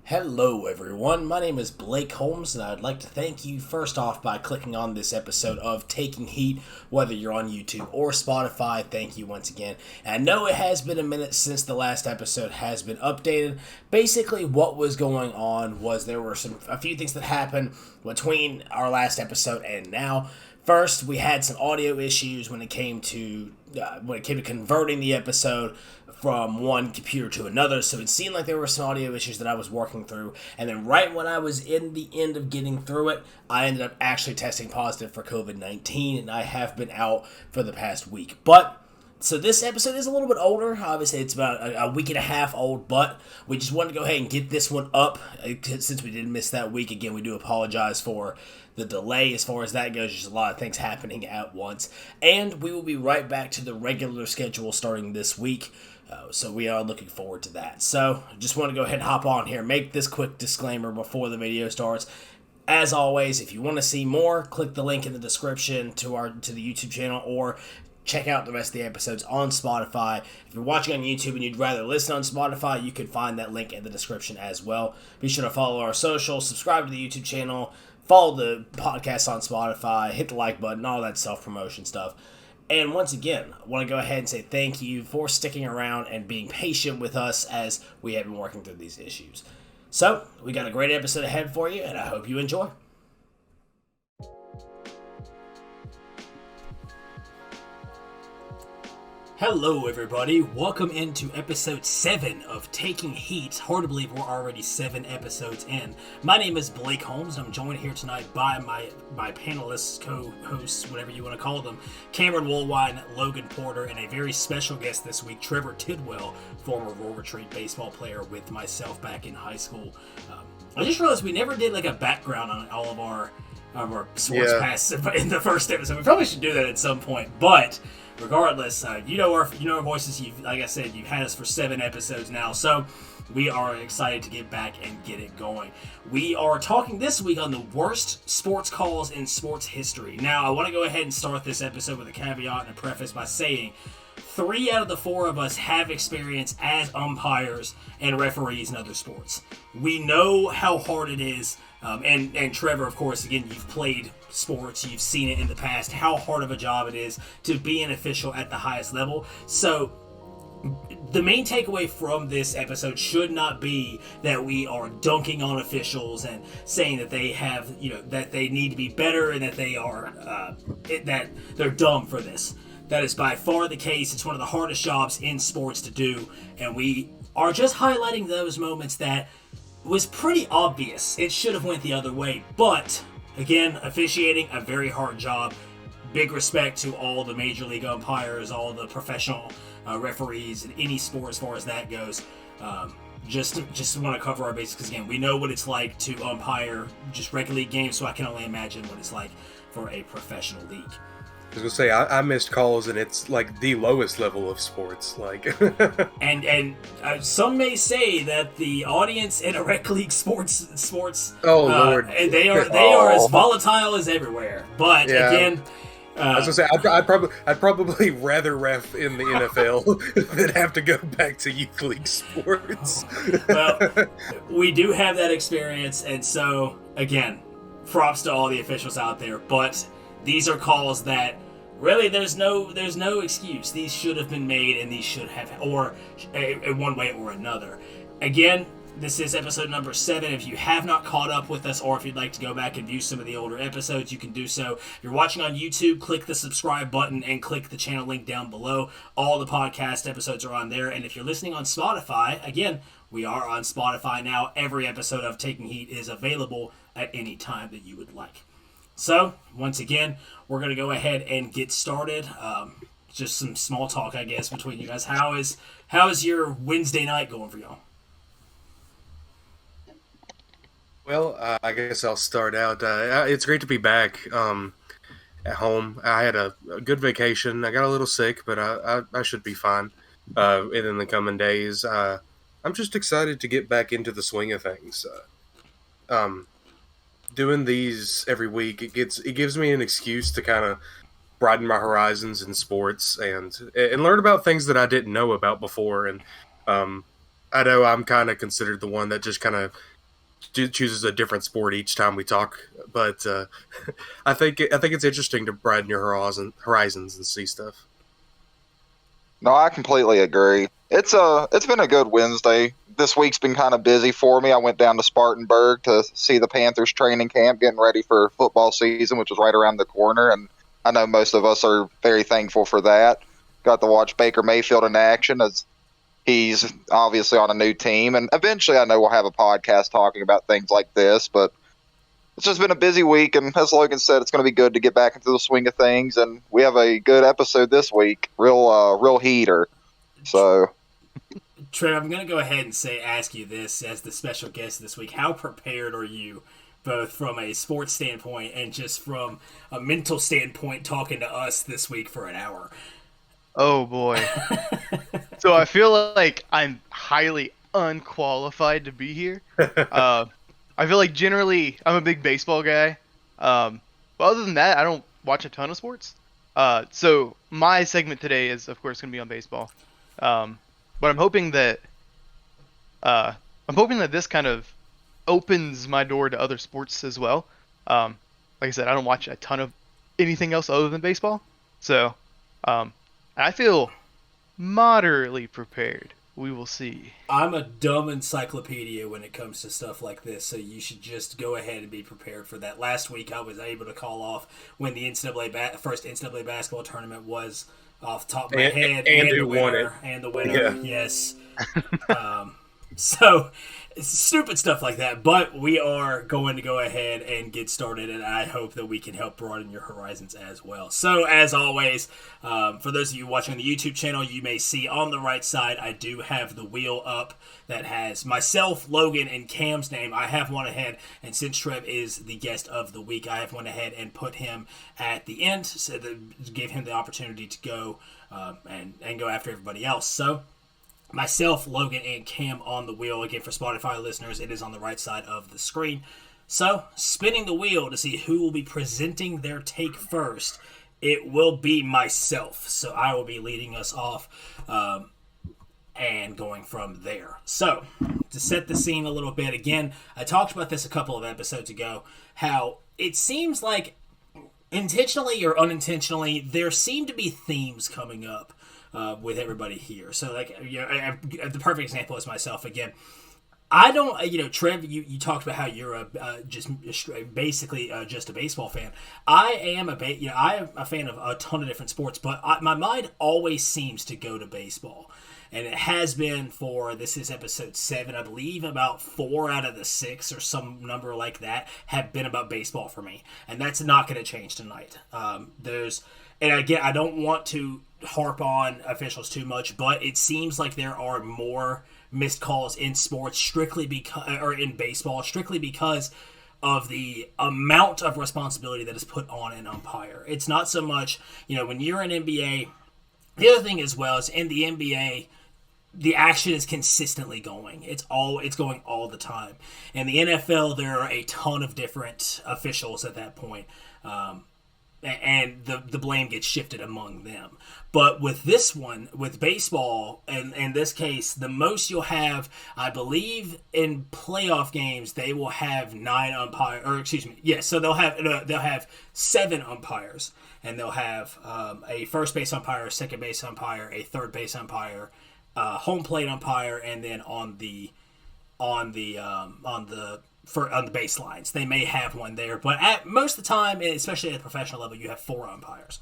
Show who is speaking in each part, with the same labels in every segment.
Speaker 1: Hello everyone, my name is Blake Holmes and I'd like to thank you first off by clicking on this episode of Taking Heat, whether you're on YouTube or Spotify. Thank you once again. And I know it has been a minute since the last episode has been updated. Basically what was going on was there were a few things that happened between our last episode and now. First, we had some audio issues when it came to converting the episode from one computer to another, so it seemed like there were some audio issues that I was working through, and then right when I was in the end of getting through it, I ended up actually testing positive for COVID-19, and I have been out for the past week. So this episode is a little bit older. Obviously, it's about a week and a half old, but we just wanted to go ahead and get this one up since we did miss that week. Again, we do apologize for the delay as far as that goes. Just a lot of things happening at once. And we will be right back to the regular schedule starting this week. So we are looking forward to that. So just want to go ahead and hop on here, make this quick disclaimer before the video starts. As always, if you want to see more, click the link in the description to the YouTube channel, or check out the rest of the episodes on Spotify. If you're watching on YouTube and you'd rather listen on Spotify, you can find that link in the description as well. Be sure to follow our socials, subscribe to the YouTube channel, follow the podcast on Spotify, hit the like button, all that self-promotion stuff. And once again, I want to go ahead and say thank you for sticking around and being patient with us as we have been working through these issues. So, we got a great episode ahead for you, and I hope you enjoy. Hello everybody, welcome into episode 7 of Taking Heat. Hard to believe we're already 7 episodes in. My name is Blake Holmes, and I'm joined here tonight by my panelists, co-hosts, whatever you want to call them, Cameron Woolwine, Logan Porter, and a very special guest this week, Trevor Tidwell, former Roll Retreat baseball player with myself back in high school. I just realized we never did like a background on all of our sports pasts in the first episode. We probably should do that at some point, but regardless, you know our voices. Like I said, you've had us for 7 episodes now, so we are excited to get back and get it going. We are talking this week on the worst sports calls in sports history. Now, I want to go ahead and start this episode with a caveat and a preface by saying 3 out of the 4 of us have experience as umpires and referees in other sports. We know how hard it is. And Trevor, of course, again, you've played sports, you've seen it in the past, how hard of a job it is to be an official at the highest level. So the main takeaway from this episode should not be that we are dunking on officials and saying that they have, that they need to be better and that they are, that they're dumb for this. That is by far the case. It's one of the hardest jobs in sports to do, and we are just highlighting those moments that was pretty obvious. It should have went the other way, but again, officiating, a very hard job. Big respect to all the major league umpires, all the professional referees in any sport as far as that goes. Just want to cover our bases because again, we know what it's like to umpire just regular league games, so I can only imagine what it's like for a professional league.
Speaker 2: I was gonna say I missed calls, and it's like the lowest level of sports. Like,
Speaker 1: and some may say that the audience in a rec league sports.
Speaker 2: Oh Lord,
Speaker 1: they are as volatile as everywhere. But yeah. Again,
Speaker 2: I was gonna say I'd probably rather ref in the NFL than have to go back to youth league sports.
Speaker 1: Well, we do have that experience, and so again, props to all the officials out there, but these are calls that really there's no excuse. These should have been made, and these should have, or in one way or another. Again, this is episode number 7. If you have not caught up with us, or if you'd like to go back and view some of the older episodes, you can do so. If you're watching on YouTube, click the subscribe button and click the channel link down below. All the podcast episodes are on there. And if you're listening on Spotify, again, we are on Spotify now. Every episode of Taking Heat is available at any time that you would like. So, once again, we're going to go ahead and get started. Just some small talk, I guess, between you guys. How is your Wednesday night going for y'all?
Speaker 2: Well, I guess I'll start out. It's great to be back at home. I had a good vacation. I got a little sick, but I should be fine in the coming days. I'm just excited to get back into the swing of things. Doing these every week, it gives me an excuse to kind of broaden my horizons in sports and learn about things that I didn't know about before. And I know I'm kind of considered the one that just kind of chooses a different sport each time we talk. But I think it's interesting to broaden your horizons and see stuff.
Speaker 3: No, I completely agree. It's been a good Wednesday. This week's been kind of busy for me. I went down to Spartanburg to see the Panthers training camp, getting ready for football season, which is right around the corner, and I know most of us are very thankful for that. Got to watch Baker Mayfield in action as he's obviously on a new team, and eventually I know we'll have a podcast talking about things like this, but it's just been a busy week, and as Logan said, it's going to be good to get back into the swing of things, and we have a good episode this week, real heater. So,
Speaker 1: Trev, I'm going to go ahead and ask you this as the special guest this week. How prepared are you, both from a sports standpoint and just from a mental standpoint, talking to us this week for an hour?
Speaker 4: Oh, boy. So I feel like I'm highly unqualified to be here. I feel like generally I'm a big baseball guy. But other than that, I don't watch a ton of sports. So my segment today is, of course, going to be on baseball. But I'm hoping that this kind of opens my door to other sports as well. Like I said, I don't watch a ton of anything else other than baseball. So I feel moderately prepared. We will see.
Speaker 1: I'm a dumb encyclopedia when it comes to stuff like this, so you should just go ahead and be prepared for that. Last week, I was able to call off when the first NCAA basketball tournament was off the top of my head, and the winner,
Speaker 2: Yeah.
Speaker 1: Yes. So, stupid stuff like that, but we are going to go ahead and get started, and I hope that we can help broaden your horizons as well. So, as always, for those of you watching on the YouTube channel, you may see on the right side, I do have the wheel up that has myself, Logan, and Cam's name. I have one ahead, and since Trev is the guest of the week, I have went ahead and put him at the end, so that give him the opportunity to go and go after everybody else. So, myself, Logan, and Cam on the wheel. Again, for Spotify listeners, it is on the right side of the screen. So, spinning the wheel to see who will be presenting their take first. It will be myself. So, I will be leading us off and going from there. So, to set the scene a little bit, again, I talked about this a couple of episodes ago, how it seems like intentionally or unintentionally, there seem to be themes coming up with everybody here. So, like, the perfect example is myself again. I don't, Trev, you talked about how you're basically just a baseball fan. I am I am a fan of a ton of different sports, but my mind always seems to go to baseball. And it has been this is episode 7, I believe about 4 out of the 6 or some number like that have been about baseball for me. And that's not going to change tonight. And again, I don't want to harp on officials too much, but it seems like there are more missed calls in sports in baseball strictly because of the amount of responsibility that is put on an umpire. It's not so much, when you're in NBA. The other thing as well is in the NBA, the action is consistently going. It's going all the time. In the NFL, there are a ton of different officials at that point. And the blame gets shifted among them. But with this one, with baseball, and in this case, the most you'll have, I believe, in playoff games, they will have 9 umpires, so they'll have 7 umpires, and they'll have a first base umpire, a second base umpire, a third base umpire, home plate umpire, and then on the baselines. They may have one there, but at most of the time, especially at the professional level, you have 4 umpires.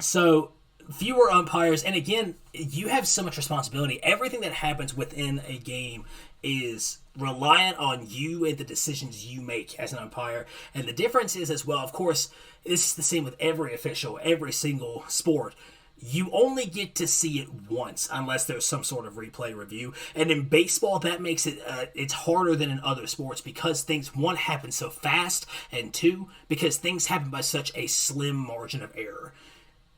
Speaker 1: So fewer umpires, and again, you have so much responsibility. Everything that happens within a game is reliant on you and the decisions you make as an umpire. And the difference is as well, of course, this is the same with every official, every single sport. You only get to see it once unless there's some sort of replay review. And in baseball, that makes it it's harder than in other sports because things, 1, happen so fast, and 2, because things happen by such a slim margin of error.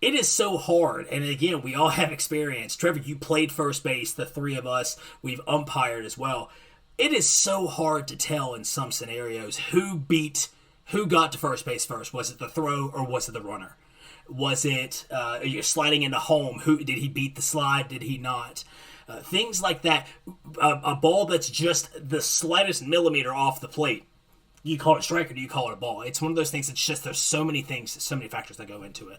Speaker 1: It is so hard, and again, we all have experience. Trevor, you played first base. The 3 of us, we've umpired as well. It is so hard to tell in some scenarios who got to first base first. Was it the throw or was it the runner? Was it you're sliding into home? Did he beat the slide? Did he not? Things like that, a ball that's just the slightest millimeter off the plate, you call it a strike or do you call it a ball? It's one of those things that's just, there's so many things, so many factors that go into it.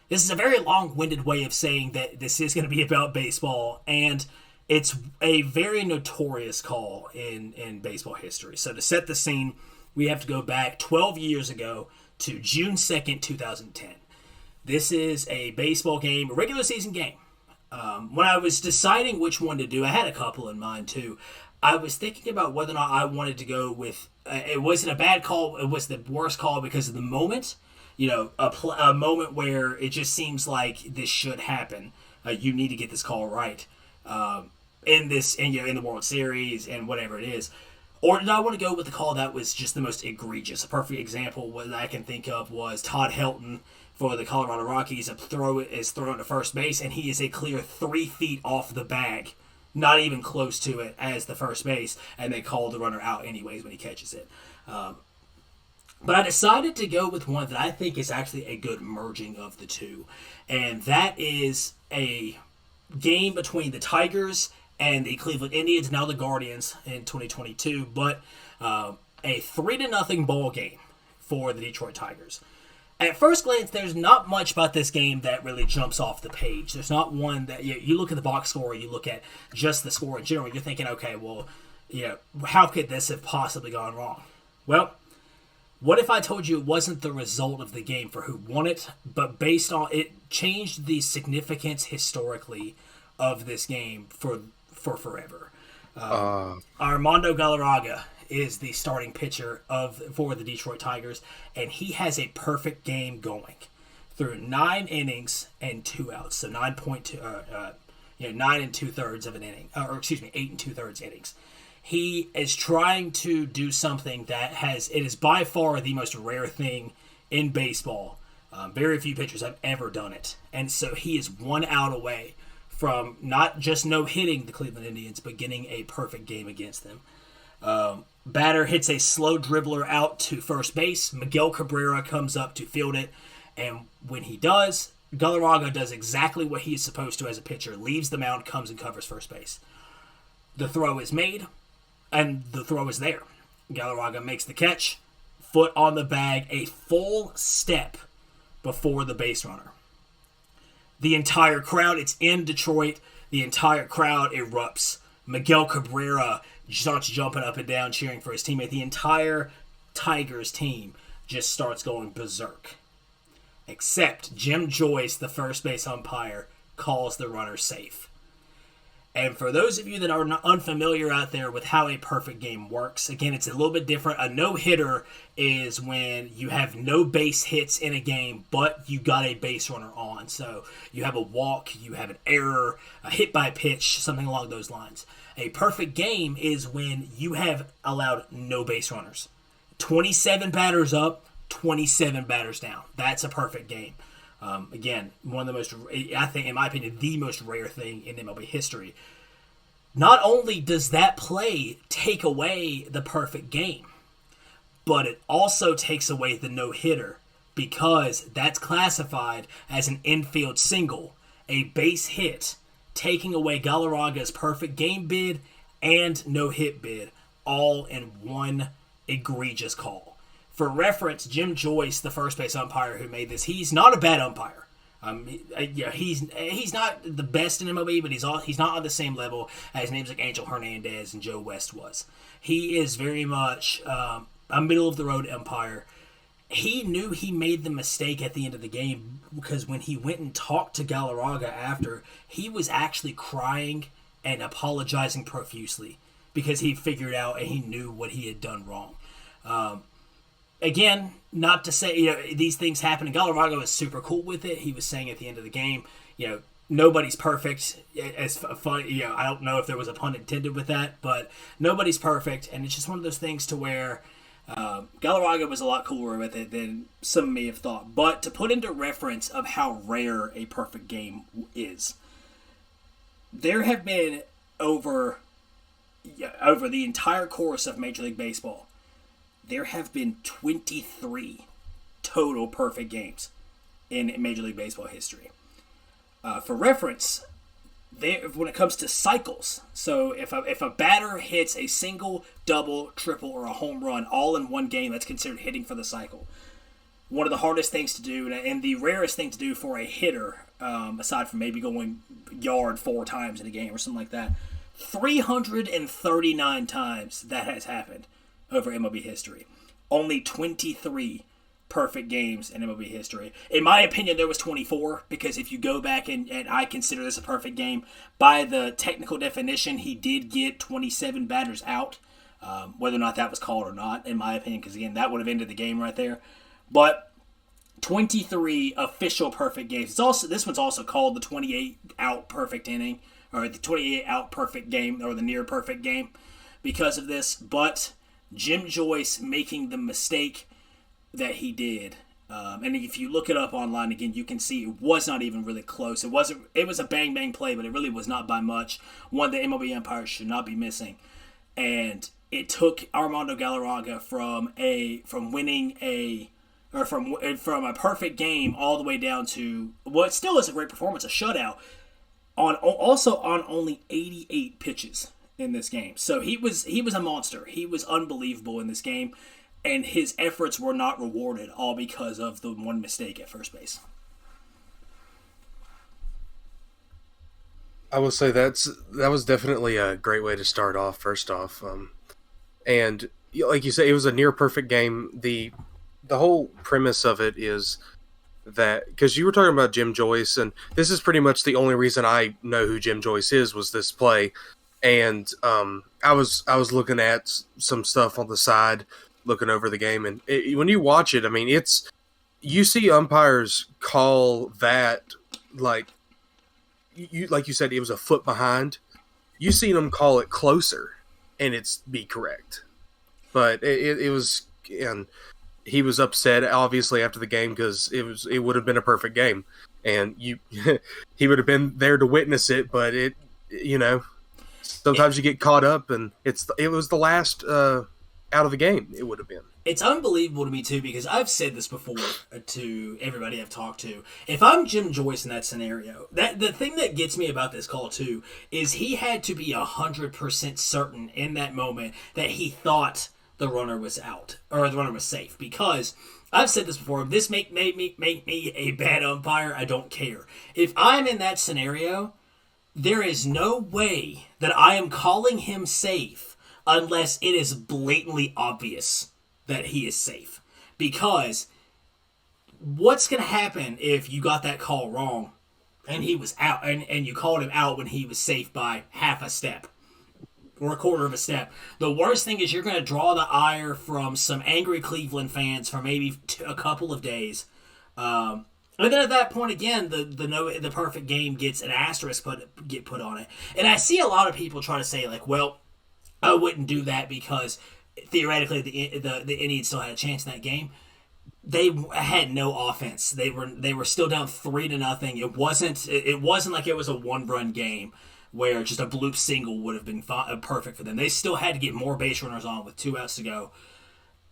Speaker 1: This is a very long-winded way of saying that this is going to be about baseball, and it's a very notorious call in baseball history. So to set the scene, we have to go back 12 years ago to June 2nd, 2010. This is a baseball game, a regular season game. When I was deciding which one to do, I had a couple in mind too. I was thinking about whether or not I wanted to go with, it wasn't a bad call, it was the worst call because of the moment. You know, a moment where it just seems like this should happen. You need to get this call right. In the World Series and whatever it is. Or did I want to go with the call that was just the most egregious? A perfect example that I can think of was Todd Helton for the Colorado Rockies. Is thrown to first base, and he is a clear 3 feet off the bag, not even close to it as the first base, and they call the runner out anyways when he catches it. But I decided to go with one that I think is actually a good merging of the two, and that is a game between the Tigers and the Cleveland Indians, now the Guardians in 2022, but a 3-0 ball game for the Detroit Tigers. At first glance, there's not much about this game that really jumps off the page. There's not one that you look at the box score, you look at just the score in general, you're thinking, okay, well, how could this have possibly gone wrong? Well, what if I told you it wasn't the result of the game for who won it, but based on it changed the significance historically of this game for forever. Armando Galarraga is the starting pitcher for the Detroit Tigers, and he has a perfect game going through 9 innings and 2 outs. So 9 and 2/3 of an inning, 8 and 2/3 innings. He is trying to do something it is by far the most rare thing in baseball. Very few pitchers have ever done it, and so he is 1 out away from not just no-hitting the Cleveland Indians, but getting a perfect game against them. Batter hits a slow dribbler out to first base. Miguel Cabrera comes up to field it, and when he does, Galarraga does exactly what he is supposed to as a pitcher, leaves the mound, comes and covers first base. The throw is made, and the throw is there. Galarraga makes the catch, foot on the bag, a full step before the base runner. The entire crowd, it's in Detroit, the entire crowd erupts. Miguel Cabrera starts jumping up and down, cheering for his teammate. The entire Tigers team just starts going berserk. Except Jim Joyce, the first base umpire, calls the runner safe. And for those of you that are unfamiliar out there with how a perfect game works, again, it's a little bit different. A no-hitter is when you have no base hits in a game, but you got a base runner on. So you have a walk, you have an error, a hit by pitch, something along those lines. A perfect game is when you have allowed no base runners. 27 batters up, 27 batters down. That's a perfect game. Again, one of the most, I think, in my opinion, the most rare thing in MLB history. Not only does that play take away the perfect game, but it also takes away the no-hitter because that's classified as an infield single, a base hit, taking away Galarraga's perfect game bid and no-hit bid, all in one egregious call. For reference, Jim Joyce, the first base umpire who made this, he's not a bad umpire. He's not the best in MLB, but he's not on the same level as names like Angel Hernandez and Joe West was. He is very much a middle-of-the-road umpire. He knew he made the mistake at the end of the game because when he went and talked to Galarraga after, he was actually crying and apologizing profusely because he figured out and he knew what he had done wrong. Again, not to say, these things happen, and Galarraga was super cool with it. He was saying at the end of the game, nobody's perfect. As fun, I don't know if there was a pun intended with that, but nobody's perfect, and it's just one of those things to where Galarraga was a lot cooler with it than some may have thought. But to put into reference of how rare a perfect game is, there have been over the entire course of Major League Baseball, there have been 23 total perfect games in Major League Baseball history. For reference, when it comes to cycles. So if a batter hits a single, double, triple, or a home run all in one game, that's considered hitting for the cycle. One of the hardest things to do, and the rarest thing to do for a hitter, aside from maybe going yard 4 times in a game or something like that, 339 times that has happened over MLB history. Only 23 perfect games in MLB history. In my opinion, there was 24, because if you go back and I consider this a perfect game, by the technical definition, he did get 27 batters out, whether or not that was called or not, in my opinion, because again, that would have ended the game right there. But 23 official perfect games. This one's also called the 28 out perfect inning, or the 28 out perfect game, or the near perfect game, because of this. But Jim Joyce making the mistake that he did, and if you look it up online again, you can see it was not even really close. It was a bang bang play, but it really was not by much. One that MLB umpires should not be missing, and it took Armando Galarraga from a perfect game all the way down to what still is a great performance, a shutout, on only 88 pitches in this game. So he was a monster. He was unbelievable in this game. And his efforts were not rewarded, all because of the one mistake at first base.
Speaker 2: I will say that was definitely a great way to start off. First off, and like you say, it was a near perfect game. The whole premise of it is that, because you were talking about Jim Joyce, and this is pretty much the only reason I know who Jim Joyce is, was this play. And I was looking at some stuff on the side, looking over the game, and when you watch it, I mean, you see umpires call that like you said, it was a foot behind. You seen them call it closer, and it's be correct. But it was, and he was upset obviously after the game, because it would have been a perfect game, and he would have been there to witness it. But sometimes you get caught up, and it was the last out of the game, it would have been.
Speaker 1: It's unbelievable to me, too, because I've said this before to everybody I've talked to. If I'm Jim Joyce in that scenario, the thing that gets me about this call, too, is he had to be 100% certain in that moment that he thought the runner was out, or the runner was safe. Because I've said this before, if this make me a bad umpire, I don't care. If I'm in that scenario, there is no way that I am calling him safe unless it is blatantly obvious that he is safe. Because what's going to happen if you got that call wrong and he was out, and you called him out when he was safe by half a step or a quarter of a step? The worst thing is you're going to draw the ire from some angry Cleveland fans for maybe a couple of days. And then at that point, again, the perfect game gets an asterisk put on it. And I see a lot of people try to say, like, well, I wouldn't do that because theoretically the Indians still had a chance in that game. They had no offense. They were still down 3-0. It wasn't like it was a 1-run game where just a bloop single would have been perfect for them. They still had to get more base runners on with 2 outs to go.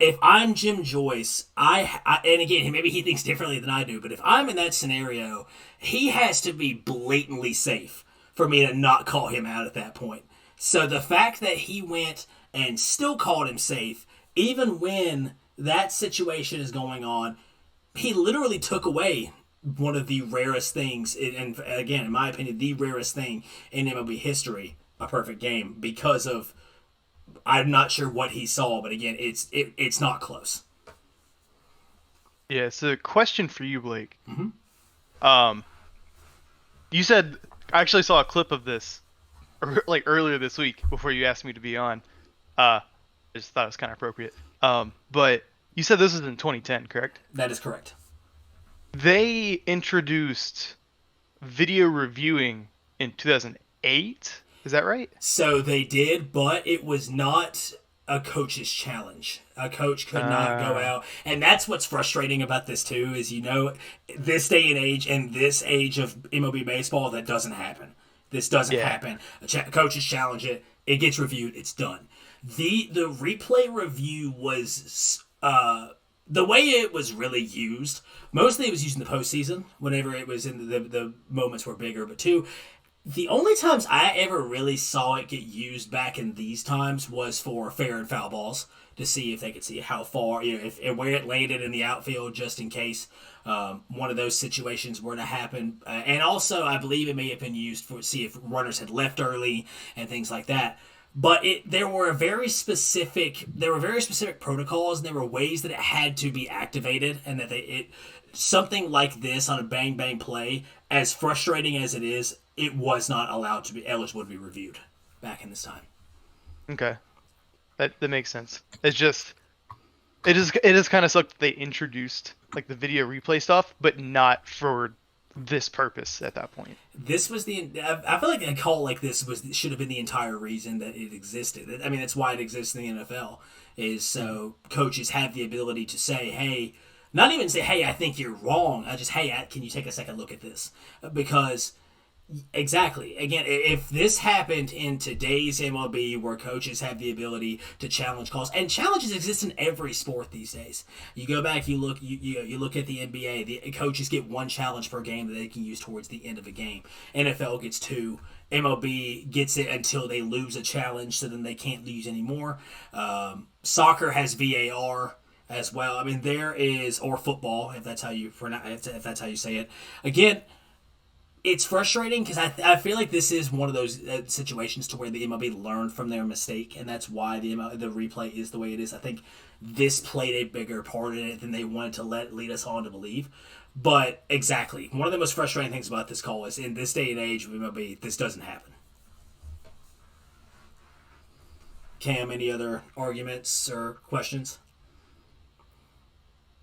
Speaker 1: If I'm Jim Joyce, and again, maybe he thinks differently than I do, but if I'm in that scenario, he has to be blatantly safe for me to not call him out at that point. So the fact that he went and still called him safe, even when that situation is going on, he literally took away one of the rarest things, and again, in my opinion, the rarest thing in MLB history, a perfect game, because of, I'm not sure what he saw, but again, it's not close.
Speaker 4: Yeah, so question for you, Blake.
Speaker 1: Mm-hmm.
Speaker 4: You said, I actually saw a clip of this like earlier this week before you asked me to be on. I just thought it was kind of appropriate. But you said this was in 2010, correct?
Speaker 1: That is correct.
Speaker 4: They introduced video reviewing in 2008. Is that right?
Speaker 1: So they did, but it was not a coach's challenge. A coach could not go out. And that's what's frustrating about this, too, is, this day and age and this age of MLB baseball, that doesn't happen. This doesn't happen. Coaches challenge it. It gets reviewed. It's done. The replay review was the way it was really used. Mostly it was used in the postseason whenever it was in the moments were bigger. But two, The only times I ever really saw it get used back in these times was for fair and foul balls to see if they could see how far, if where it landed in the outfield, just in case one of those situations were to happen. And also, I believe it may have been used for see if runners had left early and things like that. But there were very specific protocols, and there were ways that it had to be activated, and that something like this on a bang bang play, as frustrating as it is, it was not allowed to be eligible to be reviewed back in this time.
Speaker 4: Okay, that makes sense. It just kind of sucked that they introduced like the video replay stuff, but not for this purpose at that point.
Speaker 1: This was I feel like a call like this should have been the entire reason that it existed. I mean, that's why it exists in the NFL, is so coaches have the ability to say, hey, not even say, hey, I think you're wrong. I just, hey, can you take a second look at this? Because exactly. Again, if this happened in today's MLB, where coaches have the ability to challenge calls, and challenges exist in every sport these days. You go back, you look at the NBA. The coaches get one challenge per game that they can use towards the end of a game. NFL gets two. MLB gets it until they lose a challenge, so then they can't lose anymore. Soccer has VAR as well. I mean, there is, or football, if that's how you say it. Again, it's frustrating because I feel like this is one of those situations to where the MLB learned from their mistake, and that's why the replay is the way it is. I think this played a bigger part in it than they wanted to lead us on to believe. But exactly, one of the most frustrating things about this call is in this day and age of MLB, this doesn't happen. Cam, any other arguments or questions?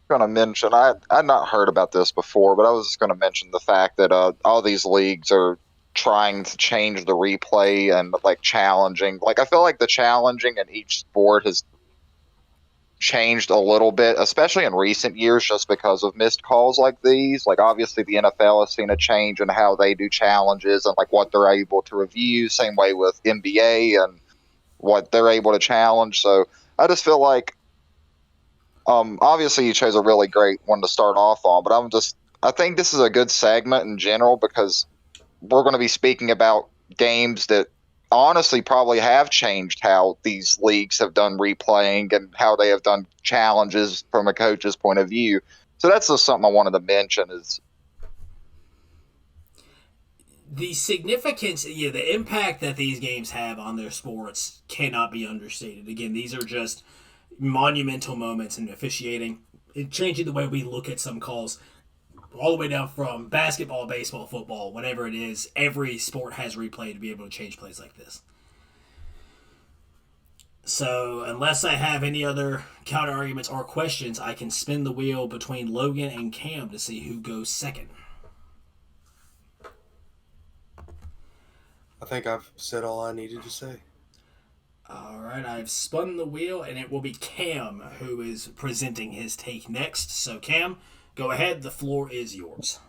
Speaker 3: Going to mention, I'd not heard about this before, but I was just going to mention the fact that all these leagues are trying to change the replay and like challenging. Like, I feel like the challenging in each sport has changed a little bit, especially in recent years, just because of missed calls like these. Like, obviously the NFL has seen a change in how they do challenges and like what they're able to review. Same way with NBA and what they're able to challenge. So I just feel like, obviously you chose a really great one to start off on, but I think this is a good segment in general because we're going to be speaking about games that honestly probably have changed how these leagues have done replaying and how they have done challenges from a coach's point of view. So that's just something I wanted to mention is
Speaker 1: the significance, the impact that these games have on their sports cannot be understated. Again, these are just monumental moments in officiating, changing the way we look at some calls, all the way down from basketball, baseball, football, whatever it is. Every sport has replay to be able to change plays like this. So, unless I have any other counter arguments or questions, I can spin the wheel between Logan and Cam to see who goes second.
Speaker 2: I think I've said all I needed to say.
Speaker 1: All right, I've spun the wheel, and it will be Cam who is presenting his take next. So, Cam, go ahead. The floor is yours.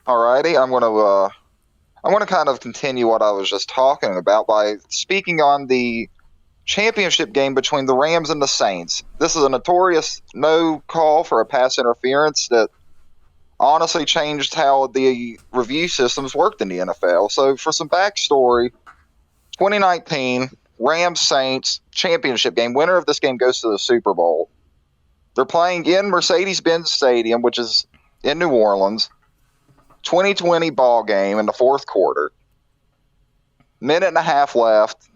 Speaker 3: Alrighty, I'm going to kind of continue what I was just talking about by speaking on the championship game between the Rams and the Saints. This is a notorious no call for a pass interference that honestly changed how the review systems worked in the NFL. So, for some backstory, 2019 Rams-Saints championship game. Winner of this game goes to the Super Bowl. They're playing in Mercedes-Benz Stadium, which is in New Orleans. 2020 ball game in the fourth quarter. Minute and a half left.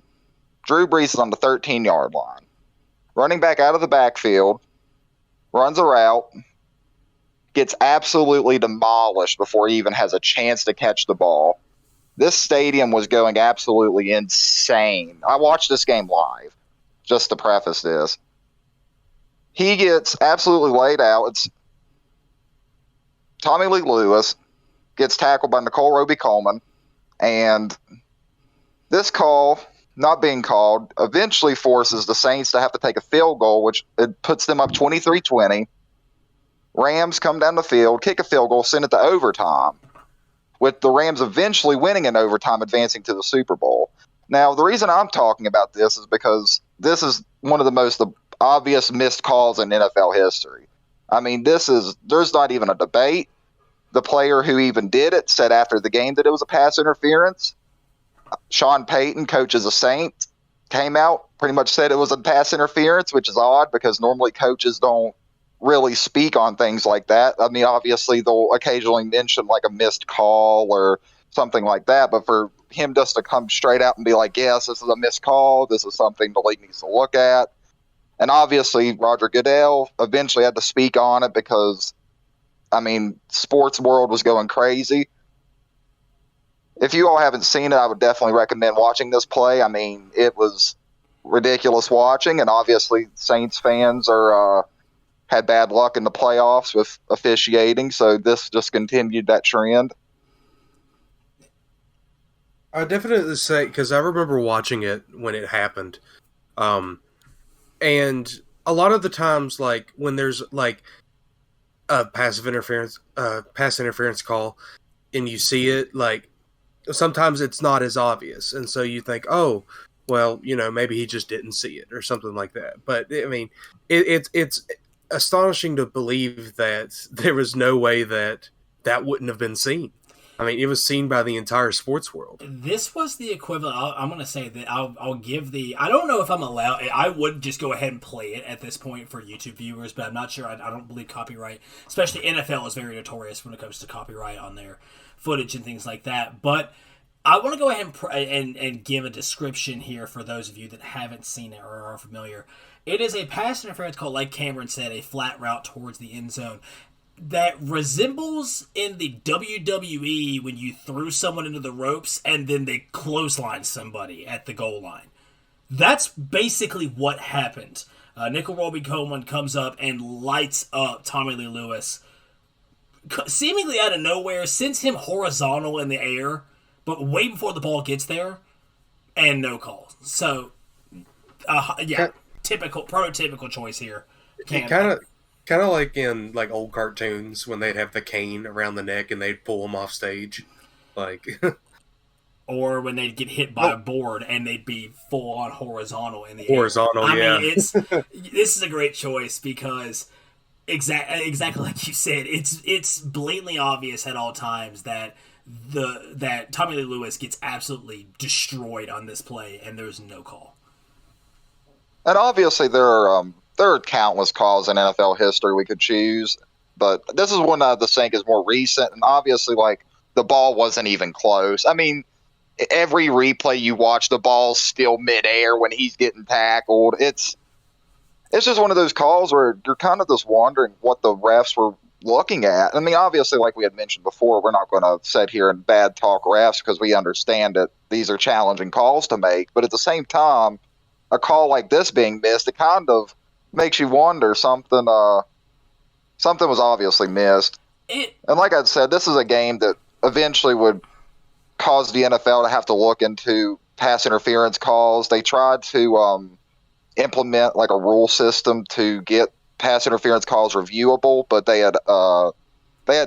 Speaker 3: Drew Brees is on the 13-yard line. Running back out of the backfield. Runs a route. Gets absolutely demolished before he even has a chance to catch the ball. This stadium was going absolutely insane. I watched this game live, just to preface this. He gets absolutely laid out. It's Tommy Lee Lewis gets tackled by Nicole Roby-Coleman, and this call, not being called, eventually forces the Saints to have to take a field goal, which it puts them up 23-20. Rams come down the field, kick a field goal, send it to overtime, with the Rams eventually winning in overtime, advancing to the Super Bowl. Now, the reason I'm talking about this is because this is one of the most obvious missed calls in NFL history. I mean, there's not even a debate. the player who even did it said after the game that it was a pass interference. Sean Payton, coach of the Saints, came out, pretty much said it was a pass interference, which is odd because normally coaches don't really speak on things like that. I mean, obviously they'll occasionally mention like a missed call or something like that, but for him just to come straight out and be like, yes, this is a missed call, this is something the league needs to look at. And obviously Roger Goodell eventually had to speak on it because, I mean, sports world was going crazy. If you all haven't seen it, I would definitely recommend watching this play. I mean, it was ridiculous watching, and obviously Saints fans are had bad luck in the playoffs with officiating, so this just continued that trend.
Speaker 2: I definitely say, because I remember watching it when it happened, and a lot of the times, like when there's like a pass interference call, and you see it, like sometimes it's not as obvious, and so you think, oh, well, you know, maybe he just didn't see it or something like that. But I mean, it's astonishing to believe that there was no way that wouldn't have been seen. I mean, it was seen by the entire sports world.
Speaker 1: This was the equivalent. I'm going to say that I'll give the. I don't know if I'm allowed. I would just go ahead and play it at this point for YouTube viewers, but I'm not sure. I don't believe copyright, especially NFL, is very notorious when it comes to copyright on their footage and things like that. But I want to go ahead and give a description here for those of you that haven't seen it or are familiar. It is a pass interference call, like Cameron said, a flat route towards the end zone that resembles in the WWE when you threw someone into the ropes and then they clothesline somebody at the goal line. That's basically what happened. Nickel Roby Coleman comes up and lights up Tommy Lee Lewis, seemingly out of nowhere, sends him horizontal in the air, but way before the ball gets there, and no call. So, prototypical choice here.
Speaker 2: Kind of like in like old cartoons when they'd have the cane around the neck and they'd pull them off stage, like,
Speaker 1: or when they'd get hit by a board and they'd be full on horizontal in the
Speaker 2: horizontal.
Speaker 1: air.
Speaker 2: I
Speaker 1: mean, this is a great choice because exactly like you said, it's blatantly obvious at all times that Tommy Lee Lewis gets absolutely destroyed on this play and there's no call.
Speaker 3: And obviously there are countless calls in NFL history we could choose, but this is one I think is more recent, and obviously, like, the ball wasn't even close. I mean, every replay you watch, the ball's still midair when he's getting tackled. It's just one of those calls where you're kind of just wondering what the refs were looking at. I mean, obviously, like we had mentioned before, we're not going to sit here and bad talk refs because we understand that these are challenging calls to make, but at the same time, a call like this being missed, it kind of makes you wonder something was obviously missed. And like I said, this is a game that eventually would cause the NFL to have to look into pass interference calls. They tried to implement like a rule system to get pass interference calls reviewable, but they had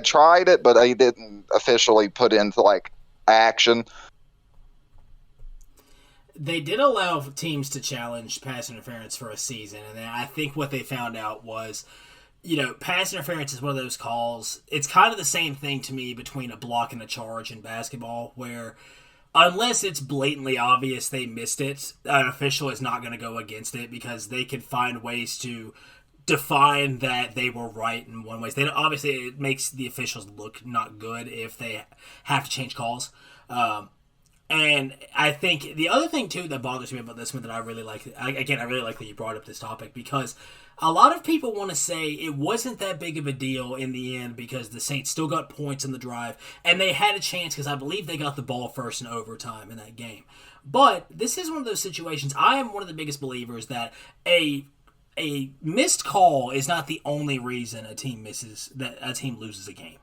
Speaker 3: tried it, but they didn't officially put into like action.
Speaker 1: They did allow teams to challenge pass interference for a season, and I think what they found out was, you know, pass interference is one of those calls. It's kind of the same thing to me between a block and a charge in basketball, where unless it's blatantly obvious they missed it, an official is not going to go against it because they could find ways to define that they were right in one way. Obviously, it makes the officials look not good if they have to change calls. And I think the other thing, too, that bothers me about this one that I really like, I really like that you brought up this topic because a lot of people want to say it wasn't that big of a deal in the end because the Saints still got points in the drive, and they had a chance because I believe they got the ball first in overtime in that game. But this is one of those situations, I am one of the biggest believers that a missed call is not the only reason a team loses a game.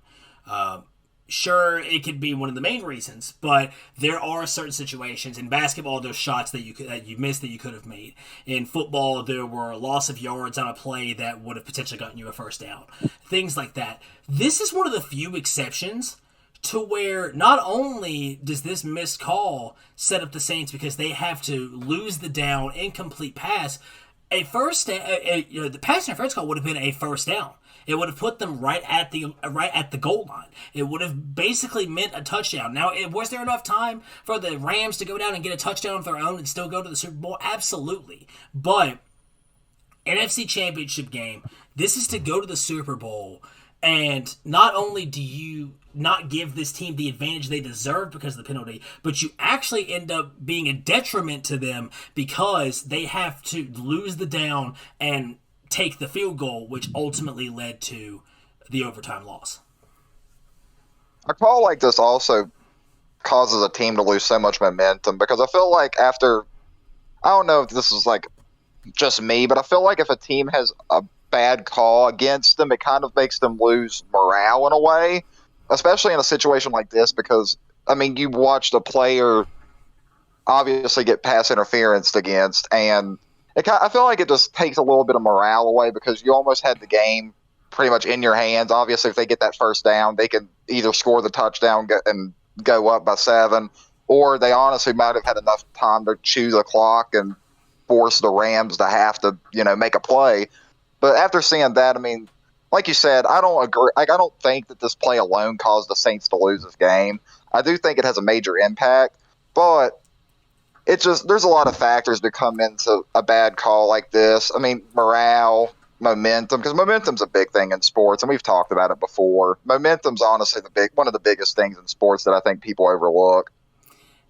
Speaker 1: Sure, it could be one of the main reasons, but there are certain situations. In basketball, there's shots that you missed that you could have made. In football, there were loss of yards on a play that would have potentially gotten you a first down. Things like that. This is one of the few exceptions to where not only does this missed call set up the Saints because they have to lose the down, incomplete pass, a first down, the pass interference call would have been a first down. It would have put them right at the goal line. It would have basically meant a touchdown. Now, was there enough time for the Rams to go down and get a touchdown of their own and still go to the Super Bowl? Absolutely. But NFC Championship game, this is to go to the Super Bowl, and not only do you not give this team the advantage they deserve because of the penalty, but you actually end up being a detriment to them because they have to lose the down and take the field goal, which ultimately led to the overtime loss.
Speaker 3: A call like this also causes a team to lose so much momentum because I feel like after, I don't know if this is like just me, but I feel like if a team has a bad call against them, it kind of makes them lose morale in a way, especially in a situation like this because, I mean, you watched a player obviously get pass interference against, and I feel like it just takes a little bit of morale away because you almost had the game pretty much in your hands. Obviously, if they get that first down, they can either score the touchdown and go up by 7, or they honestly might have had enough time to chew the clock and force the Rams to have to, make a play. But after seeing that, I mean, like you said, I don't agree. Like, I don't think that this play alone caused the Saints to lose this game. I do think it has a major impact, but it's just there's a lot of factors that come into a bad call like this. I mean, morale, momentum, because momentum's a big thing in sports, and we've talked about it before. Momentum's honestly one of the biggest things in sports that I think people overlook.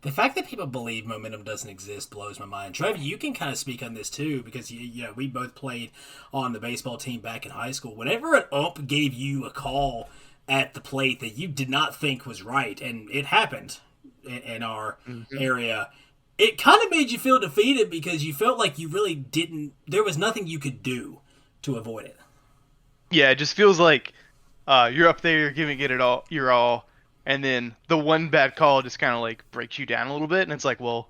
Speaker 1: The fact that people believe momentum doesn't exist blows my mind. Trevor, you can kind of speak on this too because we both played on the baseball team back in high school. Whenever an ump gave you a call at the plate that you did not think was right, and it happened in our area, it kind of made you feel defeated because you felt like you really didn't. There was nothing you could do to avoid it.
Speaker 4: Yeah, it just feels like you're up there, you're giving it all, your all, and then the one bad call just kind of like breaks you down a little bit, and it's like, well,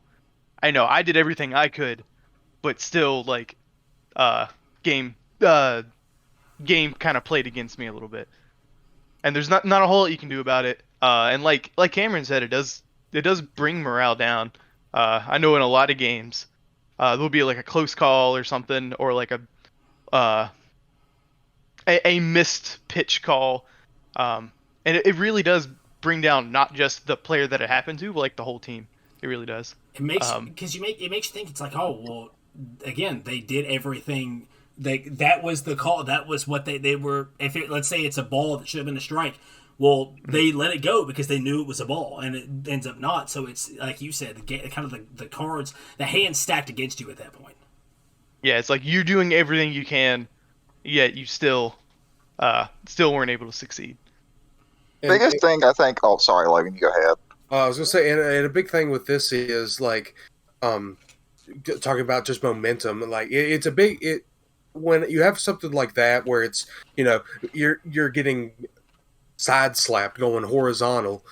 Speaker 4: I know I did everything I could, but still, like, game kind of played against me a little bit, and there's not a whole lot you can do about it. And like Cameron said, it does bring morale down. I know in a lot of games, there'll be like a close call or something, or like a missed pitch call, and it really does bring down not just the player that it happened to, but like the whole team. It really does.
Speaker 1: It makes because it makes you think it's like, oh well, again, they did everything. That was the call. That was what they were. Let's say it's a ball that should have been a strike. Well, they let it go because they knew it was a ball, and it ends up not. So it's like you said, the cards, the hands stacked against you at that point.
Speaker 4: Yeah, it's like you're doing everything you can, yet you still weren't able to succeed.
Speaker 3: Biggest thing I think. Oh, sorry, Logan, you go ahead.
Speaker 2: I was gonna say, and a big thing with this is like, talking about just momentum. Like it's a big when you have something like that where it's you're getting side slapped going horizontal.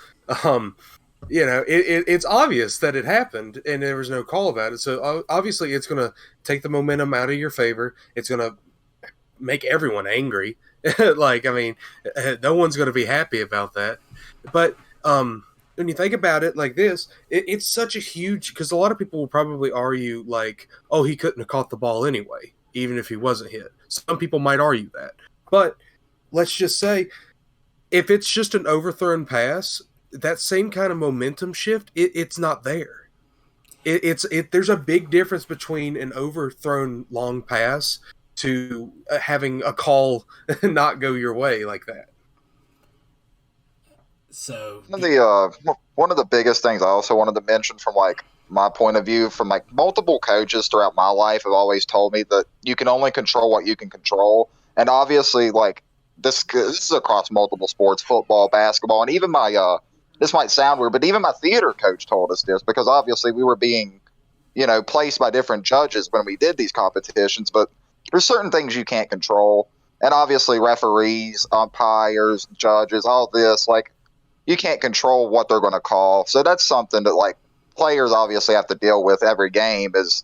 Speaker 2: It's obvious that it happened and there was no call about it. So obviously it's going to take the momentum out of your favor. It's going to make everyone angry. Like, I mean, no one's going to be happy about that. But when you think about it like this, it's such a huge, because a lot of people will probably argue like, oh, he couldn't have caught the ball anyway, even if he wasn't hit. Some people might argue that. But let's just say, if it's just an overthrown pass, that same kind of momentum shift, it's not there. There's a big difference between an overthrown long pass to having a call not go your way like that.
Speaker 1: So
Speaker 3: one of the biggest things I also wanted to mention from like my point of view, from like multiple coaches throughout my life have always told me that you can only control what you can control, and obviously like this is across multiple sports, football, basketball, and even my this might sound weird, but even my theater coach told us this, because obviously we were being placed by different judges when we did these competitions, but there's certain things you can't control, and obviously referees, umpires, judges, all this, like, you can't control what they're going to call. So that's something that like players obviously have to deal with every game. Is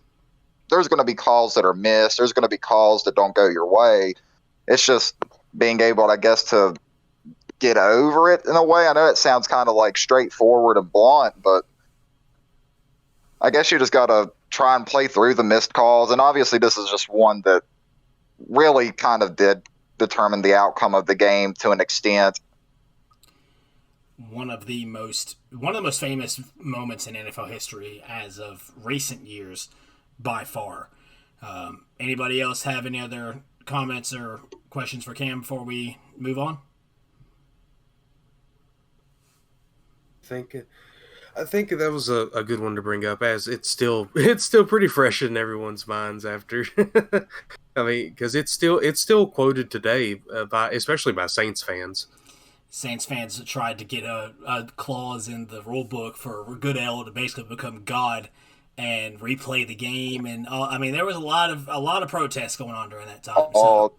Speaker 3: there's going to be calls that are missed, there's going to be calls that don't go your way. It's just being able, I guess, to get over it in a way. I know it sounds kind of like straightforward and blunt, but I guess you just got to try and play through the missed calls. And obviously, this is just one that really kind of did determine the outcome of the game to an extent.
Speaker 1: One of the most famous moments in NFL history as of recent years, by far. Anybody else have any other comments or questions for Cam before we move on?
Speaker 2: I think that was a good one to bring up, as it's still pretty fresh in everyone's minds after. I mean, because it's still quoted today especially by Saints fans.
Speaker 1: Saints fans tried to get a clause in the rule book for Goodell to basically become God and replay the game, and I mean there was a lot of protests going on during that time. So.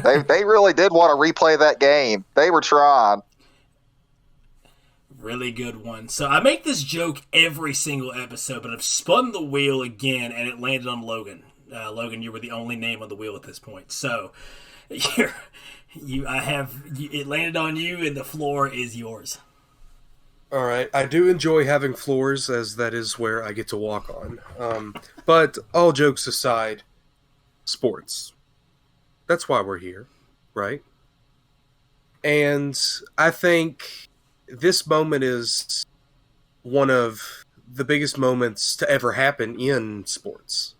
Speaker 3: They really did want to replay that game. They were trying.
Speaker 1: Really good one. So I make this joke every single episode, but I've spun the wheel again, and it landed on Logan. Logan, you were the only name on the wheel at this point. So it landed on you, and the floor is yours.
Speaker 2: All right. I do enjoy having floors, as that is where I get to walk on. But all jokes aside, sports. That's why we're here, right? And I think this moment is one of the biggest moments to ever happen in sports.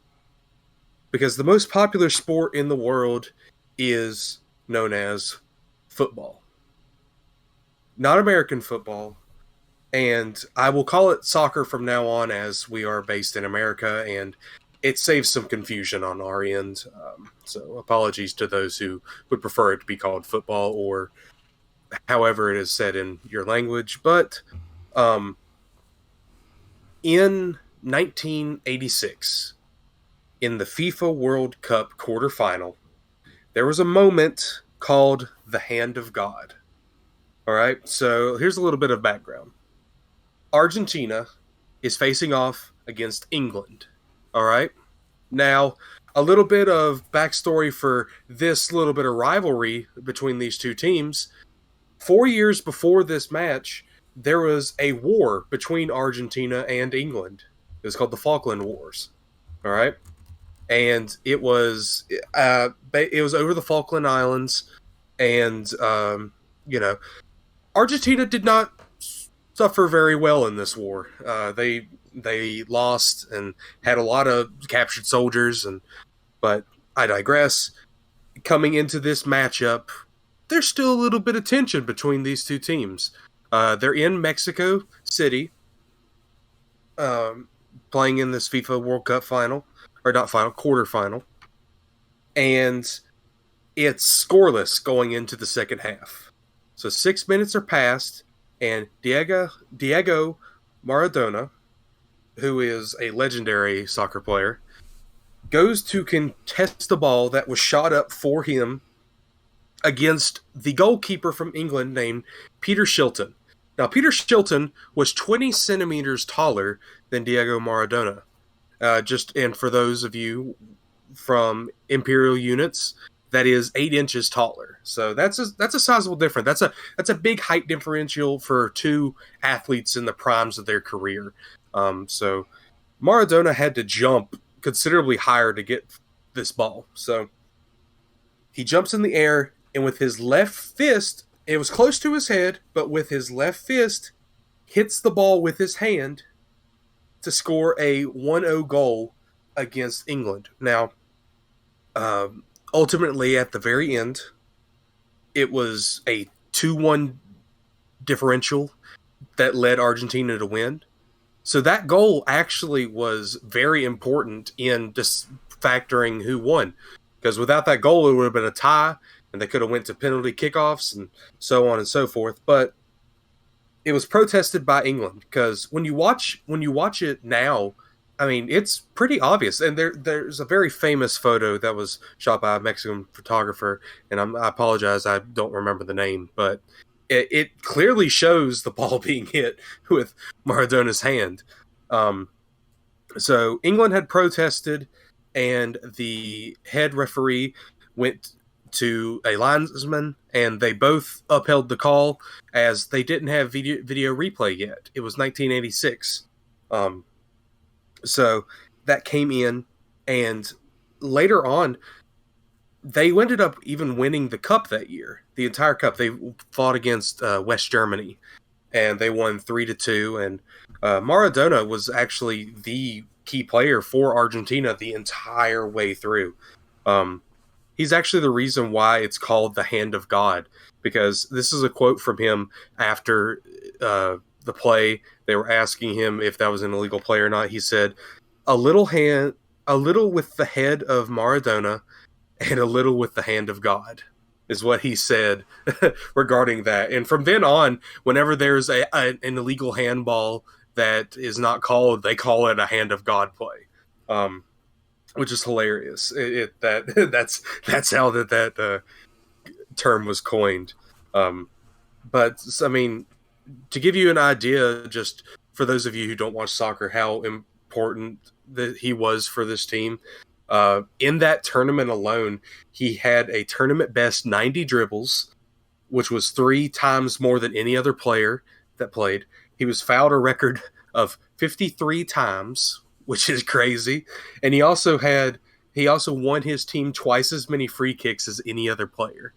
Speaker 2: Because the most popular sport in the world is known as football. Not American football. And I will call it soccer from now on, as we are based in America, and it saves some confusion on our end. So apologies to those who would prefer it to be called football, or however it is said in your language. But in 1986, in the FIFA World Cup quarterfinal, there was a moment called the Hand of God. All right, so here's a little bit of background. Argentina is facing off against England. All right, now a little bit of backstory for this little bit of rivalry between these two teams. 4 years before this match, there was a war between Argentina and England. It was called the Falkland Wars. All right, and it was over the Falkland Islands, and Argentina did not suffer very well in this war. They lost and had a lot of captured soldiers, but I digress. Coming into this matchup, there's still a little bit of tension between these two teams. They're in Mexico City, playing in this FIFA World Cup quarterfinal, and it's scoreless going into the second half. So 6 minutes are passed, and Diego Maradona, who is a legendary soccer player, goes to contest the ball that was shot up for him against the goalkeeper from England named Peter Shilton. Now, Peter Shilton was 20 centimeters taller than Diego Maradona. And for those of you from imperial units, that is 8 inches taller. So that's a sizable difference. That's a big height differential for two athletes in the primes of their career. So Maradona had to jump considerably higher to get this ball. So he jumps in the air, and with his left fist, it was close to his head, but with his left fist, hits the ball with his hand to score a 1-0 goal against England. Now, ultimately, at the very end, it was a 2-1 differential that led Argentina to win. So that goal actually was very important in just factoring who won. Because without that goal, it would have been a tie, and they could have went to penalty kickoffs and so on and so forth. But it was protested by England, because when you watch it now, I mean, it's pretty obvious. And there's a very famous photo that was shot by a Mexican photographer, and I apologize, I don't remember the name, but it clearly shows the ball being hit with Maradona's hand. So England had protested, and the head referee went to a linesman, and they both upheld the call, as they didn't have video replay yet. It was 1986. So that came in, and later on, they ended up even winning the cup that year, the entire cup. They fought against West Germany, and they won 3-2. And Maradona was actually the key player for Argentina the entire way through. Um, he's actually the reason why it's called the Hand of God, because this is a quote from him after the play. They were asking him if that was an illegal play or not. He said, "A little hand, a little with the head of Maradona, and a little with the hand of God," is what he said regarding that. And from then on, whenever there's an illegal handball that is not called, they call it a hand of God play, which is hilarious. That's how that term was coined. But I mean, to give you an idea, just for those of you who don't watch soccer, how important that he was for this team. In that tournament alone, he had a tournament best 90 dribbles, which was 3 times more than any other player that played. He was fouled a record of 53 times, which is crazy. And he also won his team twice as many free kicks as any other player.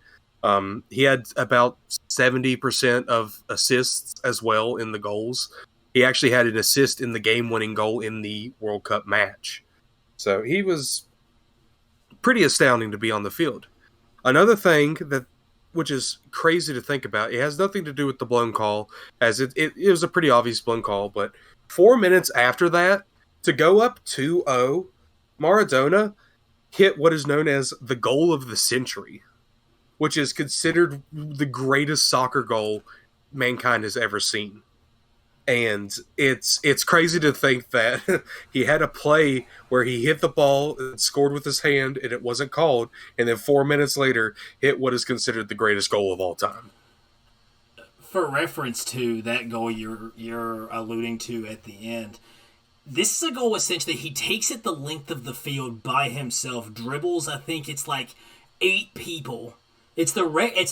Speaker 2: He had about 70% of assists as well in the goals. He actually had an assist in the game-winning goal in the World Cup match. So he was pretty astounding to be on the field. Another thing which is crazy to think about, it has nothing to do with the blown call, as it was a pretty obvious blown call, but 4 minutes after that, to go up 2-0, Maradona hit what is known as the goal of the century, which is considered the greatest soccer goal mankind has ever seen. And it's crazy to think that he had a play where he hit the ball and scored with his hand and it wasn't called, and then 4 minutes later hit what is considered the greatest goal of all time.
Speaker 1: For reference to that goal you're alluding to at the end, this is a goal essentially he takes it the length of the field by himself, dribbles, I think it's like 8 people. It's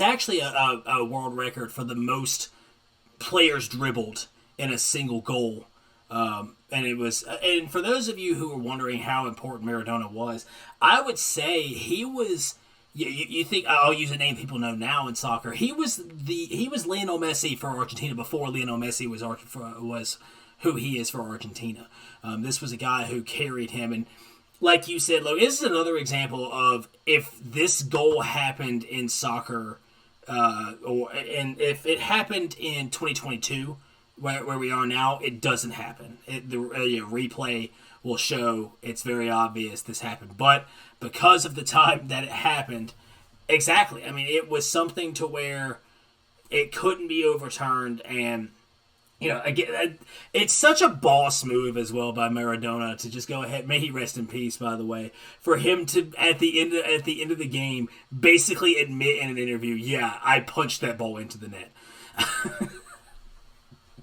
Speaker 1: actually a world record for the most players dribbled in a single goal. And for those of you who are wondering how important Maradona was, I would say he was. You think I'll use a name people know now in soccer? He was Lionel Messi for Argentina before Lionel Messi was who he is for Argentina. This was a guy who carried him, and like you said, Logan, this is another example of if this goal happened in soccer, and if it happened in 2022. Where we are now, it doesn't happen. The replay will show it's very obvious this happened. But because of the time that it happened, exactly. I mean, it was something to where it couldn't be overturned. And, again, it's such a boss move as well by Maradona to just go ahead. May he rest in peace, by the way. For him to, at the end of the game, basically admit in an interview, yeah, I punched that ball into the net.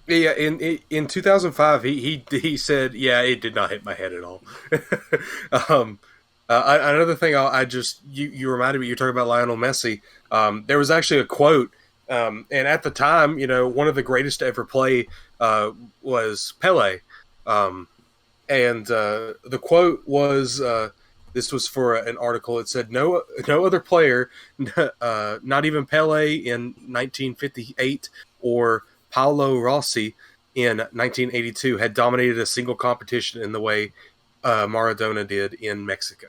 Speaker 2: Yeah, in 2005, he said, "Yeah, it did not hit my head at all." Another thing, you reminded me. You're talking about Lionel Messi. There was actually a quote, and at the time, one of the greatest to ever play was Pele, and the quote was, this was for an article. It said, "No other player, not even Pele in 1958 or Paolo Rossi in 1982 had dominated a single competition in the way Maradona did in Mexico."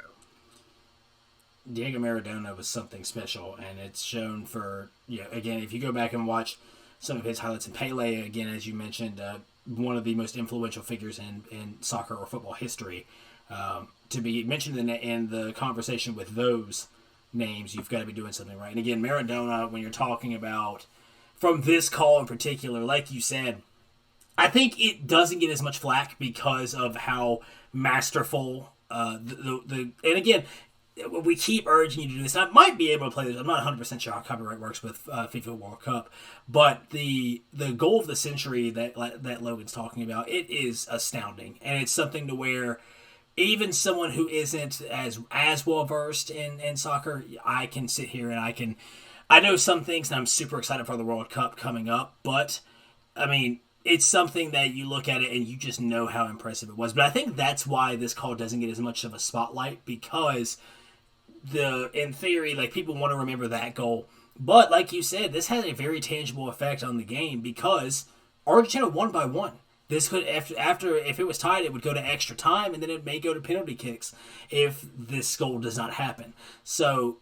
Speaker 1: Diego Maradona was something special, and it's shown for, again, if you go back and watch some of his highlights, and Pele, again, as you mentioned, one of the most influential figures in soccer or football history, to be mentioned in the conversation with those names, you've got to be doing something right. And again, Maradona, when you're talking about from this call in particular, like you said, I think it doesn't get as much flack because of how masterful and again, we keep urging you to do this. And I might be able to play this. I'm not 100% sure how copyright works with FIFA World Cup, but the goal of the century that Logan's talking about, it is astounding, and it's something to where even someone who isn't as well versed in soccer, I can sit here and I know some things, and I'm super excited for the World Cup coming up, but, I mean, it's something that you look at it and you just know how impressive it was. But I think that's why this call doesn't get as much of a spotlight, because in theory, like, people want to remember that goal. But like you said, this had a very tangible effect on the game because Argentina won by 1. This could, after if it was tied, it would go to extra time, and then it may go to penalty kicks if this goal does not happen. So,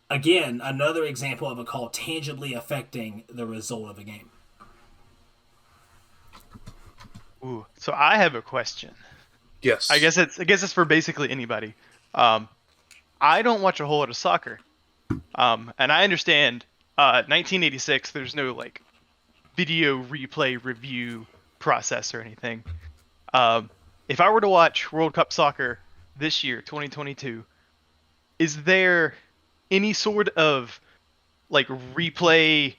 Speaker 1: again, another example of a call tangibly affecting the result of a game.
Speaker 4: Ooh, so I have a question.
Speaker 2: Yes.
Speaker 4: I guess it's for basically anybody. I don't watch a whole lot of soccer, and I understand 1986. There's no like video replay review process or anything. If I were to watch World Cup soccer this year, 2022, is there any sort of like replay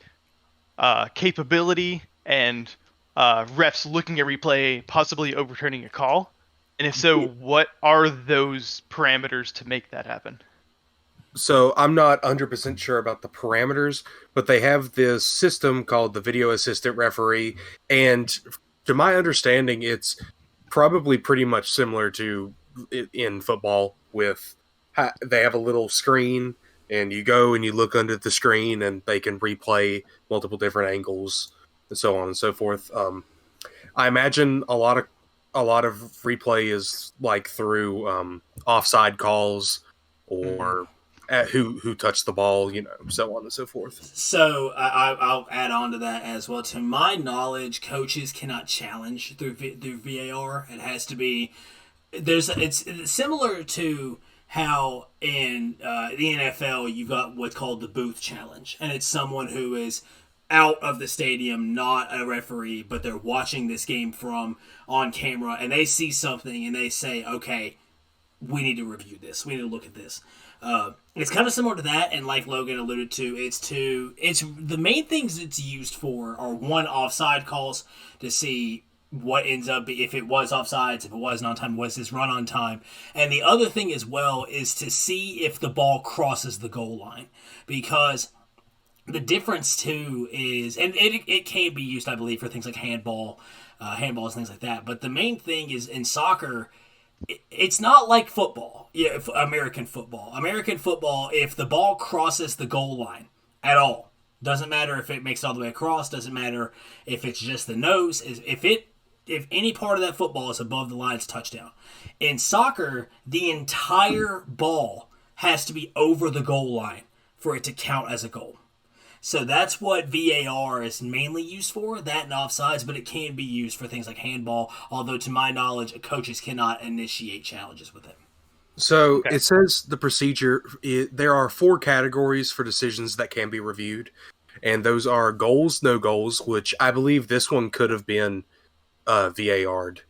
Speaker 4: capability and refs looking at replay possibly overturning a call? And if so, what are those parameters to make that happen?
Speaker 2: So I'm not 100% sure about the parameters, but they have this system called the video assistant referee, and to my understanding, it's probably pretty much similar to in football. With they have a little screen, and you go and you look under the screen, and they can replay multiple different angles, and so on and so forth. I imagine a lot of replay is like through offside calls or who touched the ball, so on and so forth.
Speaker 1: So I'll add on to that as well. To my knowledge, coaches cannot challenge through VAR. It has to be it's similar to how in the NFL you've got what's called the booth challenge, and it's someone who is out of the stadium, not a referee, but they're watching this game from on camera, and they see something and they say, okay, we need to review this. We need to look at this. It's kind of similar to that, and like Logan alluded to, it's the main things it's used for are, one, offside calls to see what ends up, if it was offsides, if it was on time, was this run on time, and the other thing as well is to see if the ball crosses the goal line, because the difference too is, and it can be used, I believe, for things like handballs, things like that, but the main thing is in soccer, it's not like football. Yeah, American football. American football, if the ball crosses the goal line at all, doesn't matter if it makes it all the way across, doesn't matter if it's just the nose, if any part of that football is above the line, it's touchdown. In soccer, the entire ball has to be over the goal line for it to count as a goal. So that's what VAR is mainly used for, that and offsides, but it can be used for things like handball, although to my knowledge, coaches cannot initiate challenges with it.
Speaker 2: So It says the procedure, there are 4 categories for decisions that can be reviewed, and those are goals, no goals, which I believe this one could have been VAR'd,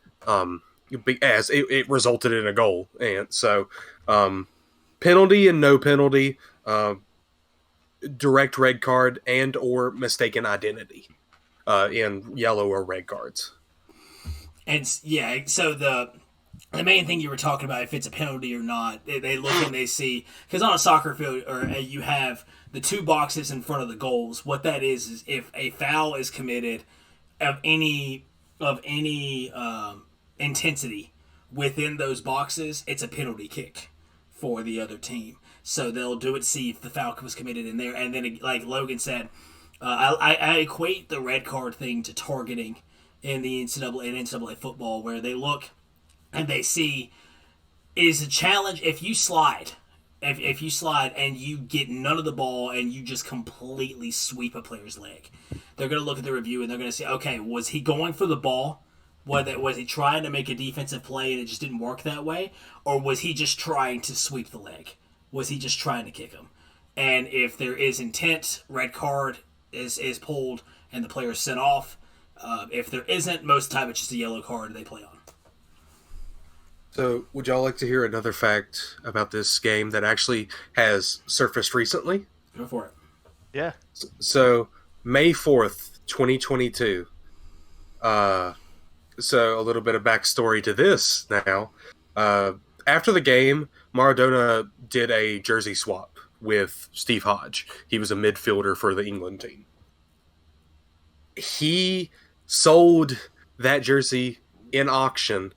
Speaker 2: as it resulted in a goal. And so penalty and no penalty, direct red card, and or mistaken identity in yellow or red cards.
Speaker 1: And yeah, so the main thing you were talking about, if it's a penalty or not, they look and they see, because on a soccer field, or you have the 2 boxes in front of the goals. What that is if a foul is committed of any intensity within those boxes, it's a penalty kick for the other team. So they'll do it, see if the foul was committed in there. And then, like Logan said, I equate the red card thing to targeting in the NCAA football, where they look and they see, is a challenge if you slide. If you slide and you get none of the ball and you just completely sweep a player's leg, they're going to look at the review and they're going to say, okay, was he going for the ball? Was he trying to make a defensive play and it just didn't work that way? Or was he just trying to sweep the leg? Was he just trying to kick him? And if there is intent, red card is pulled and the player is sent off. If there isn't, most of the time it's just a yellow card they play on.
Speaker 2: So, would y'all like to hear another fact about this game that actually has surfaced recently?
Speaker 1: Go for it.
Speaker 4: Yeah.
Speaker 2: So, May 4th, 2022. So, a little bit of backstory to this now. After the game, Maradona did a jersey swap with Steve Hodge. He was a midfielder for the England team. He sold that jersey in auction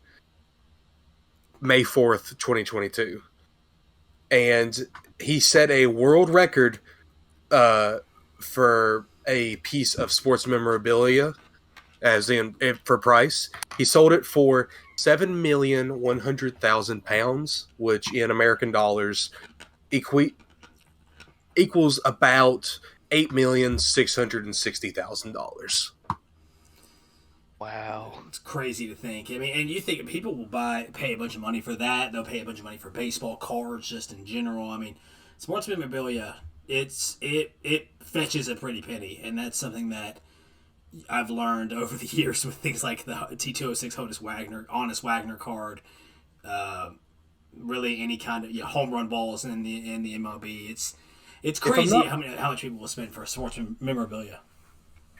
Speaker 2: May 4th, 2022. And he set a world record for a piece of sports memorabilia, as in for price. He sold it for £7,100,000, which in American dollars equals about $8,660,000.
Speaker 4: Wow.
Speaker 1: It's crazy to think. I mean, and you think people will pay a bunch of money for that. They'll pay a bunch of money for baseball cards, just in general. I mean, sports memorabilia, it fetches a pretty penny, and that's something that I've learned over the years with things like the T206 Honus Wagner card. Really, any kind of home run balls in the MLB. It's crazy how much people will spend for sports memorabilia.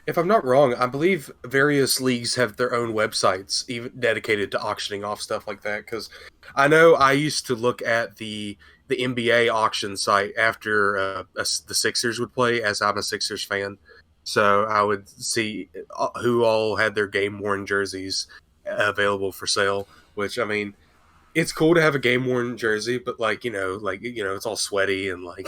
Speaker 2: If I'm not wrong, I believe various leagues have their own websites even dedicated to auctioning off stuff like that. Because I know I used to look at the NBA auction site after the Sixers would play, as I'm a Sixers fan. So I would see who all had their game-worn jerseys available for sale, which, I mean, it's cool to have a game-worn jersey, but it's all sweaty and what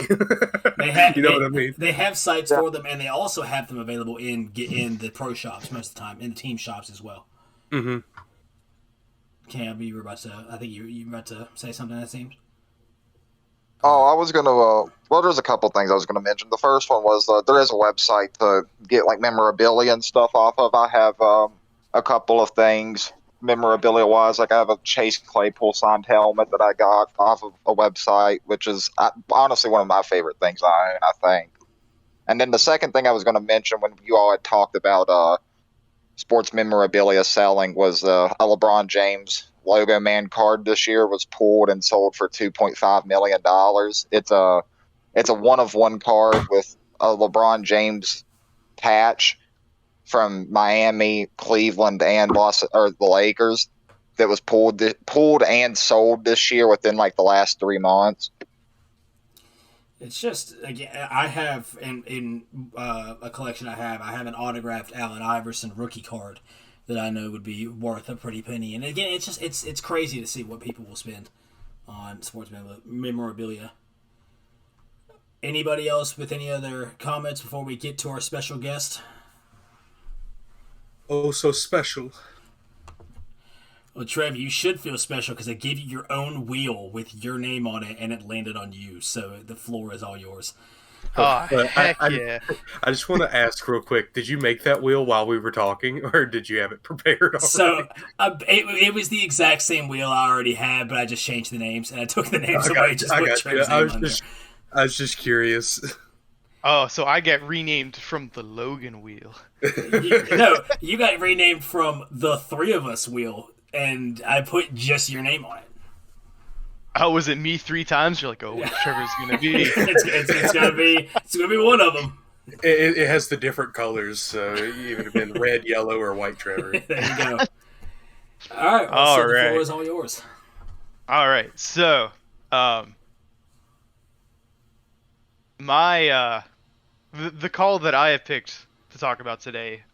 Speaker 2: I mean?
Speaker 1: They have sites for them, and they also have them available in the pro shops most of the time, in the team shops as well.
Speaker 2: Mm-hmm.
Speaker 1: Cam, you were about to, I think you were about to say something, that seems.
Speaker 3: Oh, I was gonna. Well, there's a couple things I was gonna mention. The first one was there is a website to get like memorabilia and stuff off of. I have a couple of things memorabilia wise. Like I have a Chase Claypool signed helmet that I got off of a website, which is honestly one of my favorite things I own, I think. And then the second thing I was gonna mention when you all had talked about sports memorabilia selling was a LeBron James Logo Man card this year was pulled and sold for $2.5 million. It's a one-of-one card with a LeBron James patch from Miami, Cleveland, and the Lakers that was pulled and sold this year within like the last 3 months.
Speaker 1: It's just, again, I have in a collection I have an autographed Allen Iverson rookie card that I know would be worth a pretty penny. And again, it's crazy to see what people will spend on sports memorabilia. Anybody else with any other comments before we get to our special guest?
Speaker 2: Oh, so special.
Speaker 1: Well, Trev, you should feel special because I gave you your own wheel with your name on it, and it landed on you, so the floor is all yours.
Speaker 4: Oh, heck yeah.
Speaker 2: I just want to ask real quick, did you make that wheel while we were talking, or did you have it prepared already?
Speaker 1: So, it was the exact same wheel I already had, but I just changed the names, and I took the names away, just put Trev's name on there.
Speaker 2: I was just curious.
Speaker 4: Oh, so I get renamed from the Logan wheel.
Speaker 1: You got renamed from the Three of Us wheel, and I put just your name on it.
Speaker 4: Oh, was it me 3 times? You're like, oh, which Trevor's gonna be?
Speaker 1: it's gonna be one of them.
Speaker 2: It has the different colors, so it would have been red, yellow, or white Trevor.
Speaker 1: There you go. All right. So the floor is all yours.
Speaker 4: All right. So, my the call that I have picked to talk about today,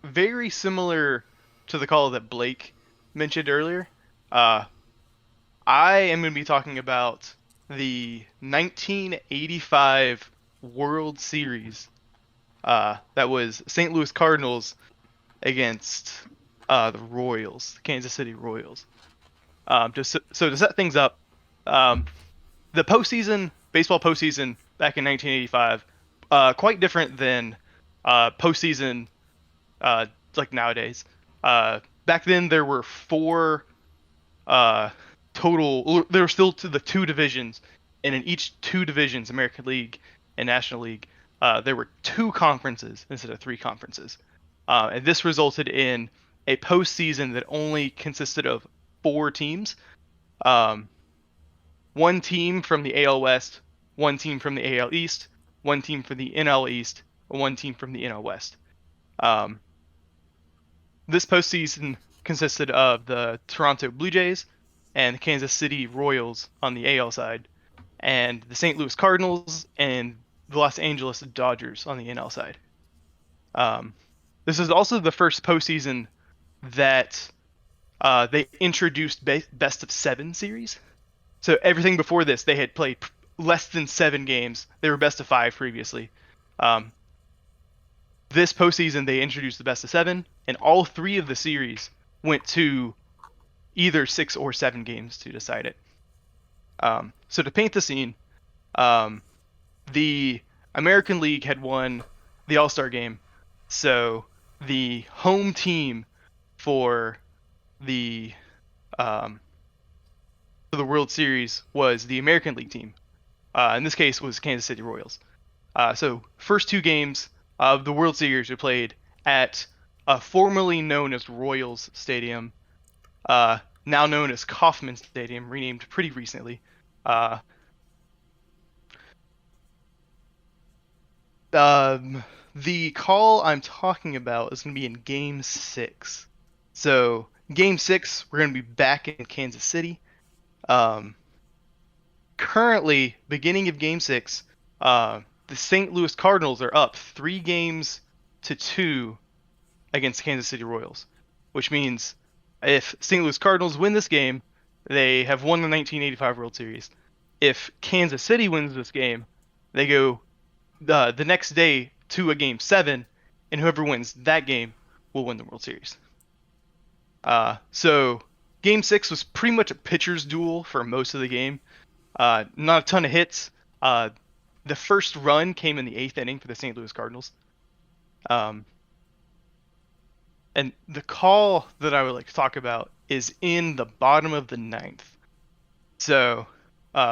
Speaker 4: very similar to the call that Blake mentioned earlier. I am going to be talking about the 1985 World Series. That was St. Louis Cardinals against the Royals, the Kansas City Royals. So to set things up, the baseball postseason back in 1985, quite different than postseason like nowadays. Back then there were 4 total. There were still the 2 divisions, and in each 2 divisions, American League and National League, there were 2 conferences instead of 3 conferences, and this resulted in a postseason that only consisted of 4 teams. 1 team from the AL West, 1 team from the AL East, 1 team from the NL East, and 1 team from the NL West. This postseason consisted of the Toronto Blue Jays and the Kansas City Royals on the AL side, and the St. Louis Cardinals and the Los Angeles Dodgers on the NL side. this is also the first postseason that they introduced best of 7 series. So everything before this, they had played less than 7 games. They were best of 5 previously. This postseason, they introduced the best of 7, and all 3 of the series went to either 6 or 7 games to decide it. So to paint the scene, the American League had won the All-Star game, so the home team for the World Series was the American League team. In this case, was Kansas City Royals. So first 2 games of the World Series were played at formerly known as Royals Stadium, now known as Kauffman Stadium, renamed pretty recently. The call I'm talking about is going to be in Game 6. So Game 6, we're going to be back in Kansas City. Currently, beginning of Game 6, the St. Louis Cardinals are up 3-2 against Kansas City Royals, which means if St. Louis Cardinals win this game, they have won the 1985 World Series. If Kansas City wins this game, they go the next day to a Game 7, and whoever wins that game will win the World Series. So Game 6 was pretty much a pitcher's duel for most of the game. Not a ton of hits. The first run came in the 8th inning for the St. Louis Cardinals. And the call that I would like to talk about is in the bottom of the 9th. So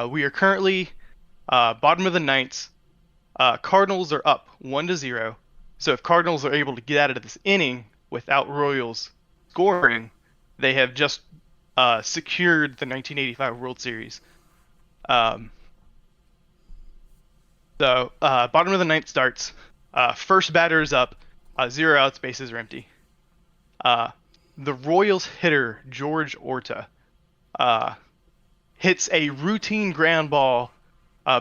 Speaker 4: we are currently bottom of the 9th. Cardinals are up 1-0. So if Cardinals are able to get out of this inning without Royals scoring, they have just secured the 1985 World Series. So bottom of the 9th starts. First batter is up. 0 outs, bases are empty. The Royals hitter, George Orta, hits a routine ground ball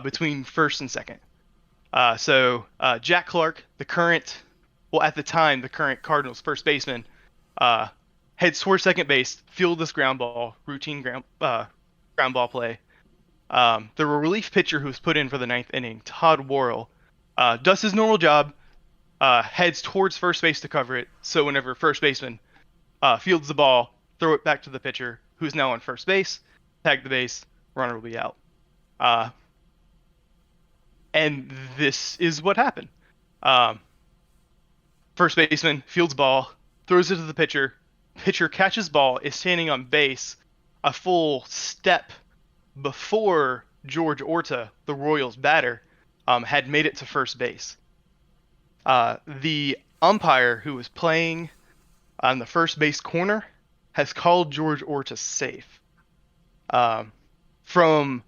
Speaker 4: between first and second. So Jack Clark, at the time, the current Cardinals first baseman, heads towards second base, field this ground ball, routine ground ball play. The relief pitcher who was put in for the 9th inning, Todd Worrell, does his normal job, heads towards first base to cover it. So whenever first baseman fields the ball, throw it back to the pitcher, who's now on first base, tag the base, runner will be out. And this is what happened. First baseman fields ball, throws it to the pitcher. Pitcher catches ball, is standing on base a full step before George Orta, the Royals batter, had made it to first base. The umpire who was playing on the first base corner has called George Orta safe. From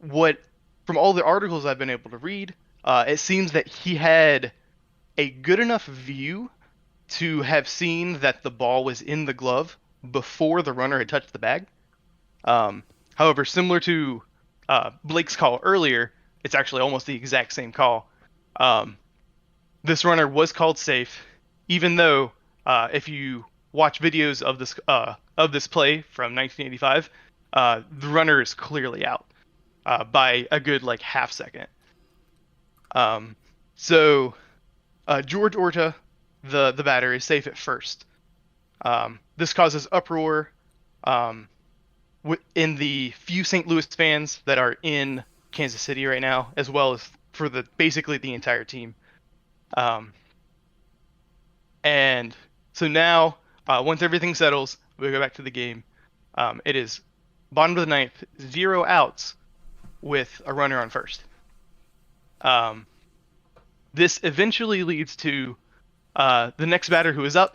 Speaker 4: all the articles I've been able to read, it seems that he had a good enough view to have seen that the ball was in the glove before the runner had touched the bag. However, similar to Blake's call earlier, it's actually almost the exact same call. This runner was called safe, even though if you watch videos of this play from 1985, the runner is clearly out by a good half second. So George Orta, the batter, is safe at first. This causes uproar in the few St. Louis fans that are in Kansas City right now, as well as for basically the entire team. And so now, once everything settles, we go back to the game. It is bottom of the 9th, 0 outs with a runner on first. This eventually leads to the next batter who is up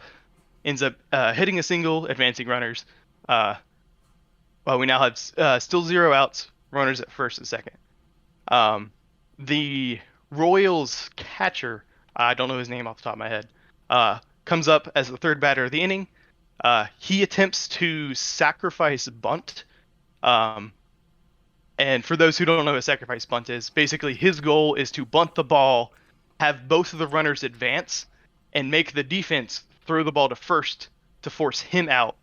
Speaker 4: ends up hitting a single, advancing runners. We now have still 0 outs, runners at first and second. The Royals catcher, I don't know his name off the top of my head, comes up as the third batter of the inning. He attempts to sacrifice bunt. And for those who don't know what a sacrifice bunt is, basically his goal is to bunt the ball, have both of the runners advance, and make the defense throw the ball to first to force him out.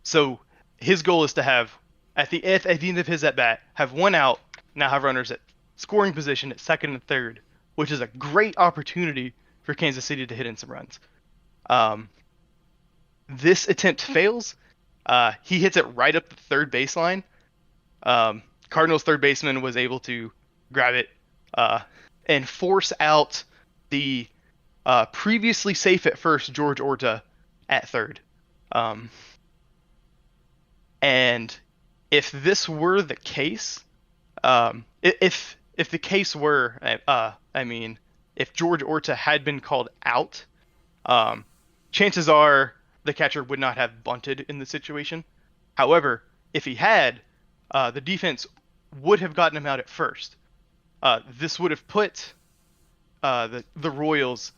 Speaker 4: So his goal is to have, at the end of his at-bat, have one out, now have runners at scoring position at second and third, which is a great opportunity for Kansas City to hit in some runs. This attempt fails. He hits it right up the third baseline. Cardinals third baseman was able to grab it and force out the previously safe at first George Orta at third. And if this were the case, if the case were, if George Orta had been called out, chances are the catcher would not have bunted in the situation. However, if he had, the defense would have gotten him out at first. This would have put the Royals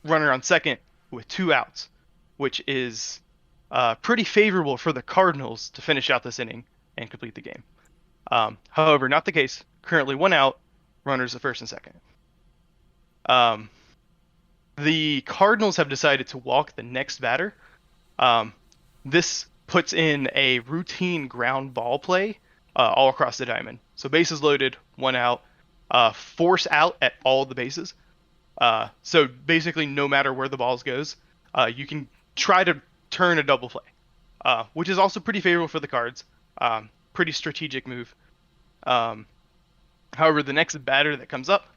Speaker 4: runner on second with 2 outs, which is pretty favorable for the Cardinals to finish out this inning and complete the game. However, not the case. Currently 1 out, runners at first and second. The Cardinals have decided to walk the next batter. This puts in a routine ground ball play all across the diamond. So bases loaded, 1 out, force out at all the bases. So basically, no matter where the balls goes, you can try to turn a double play, which is also pretty favorable for the Cards. Pretty strategic move. However, the next batter that comes up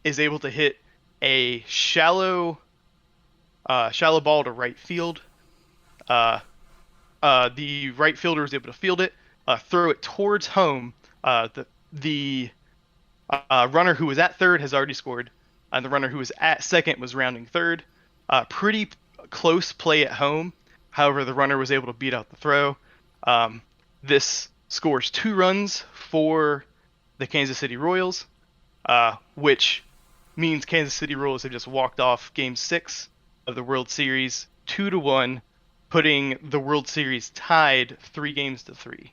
Speaker 4: is able to hit a shallow ball to right field. The right fielder was able to field it, throw it towards home. The runner who was at third has already scored, and the runner who was at second was rounding third. Pretty close play at home. However, the runner was able to beat out the throw. This scores 2 runs for the Kansas City Royals, which means Kansas City Royals have just walked off Game 6 of the World Series 2-1, putting the World Series tied 3-3.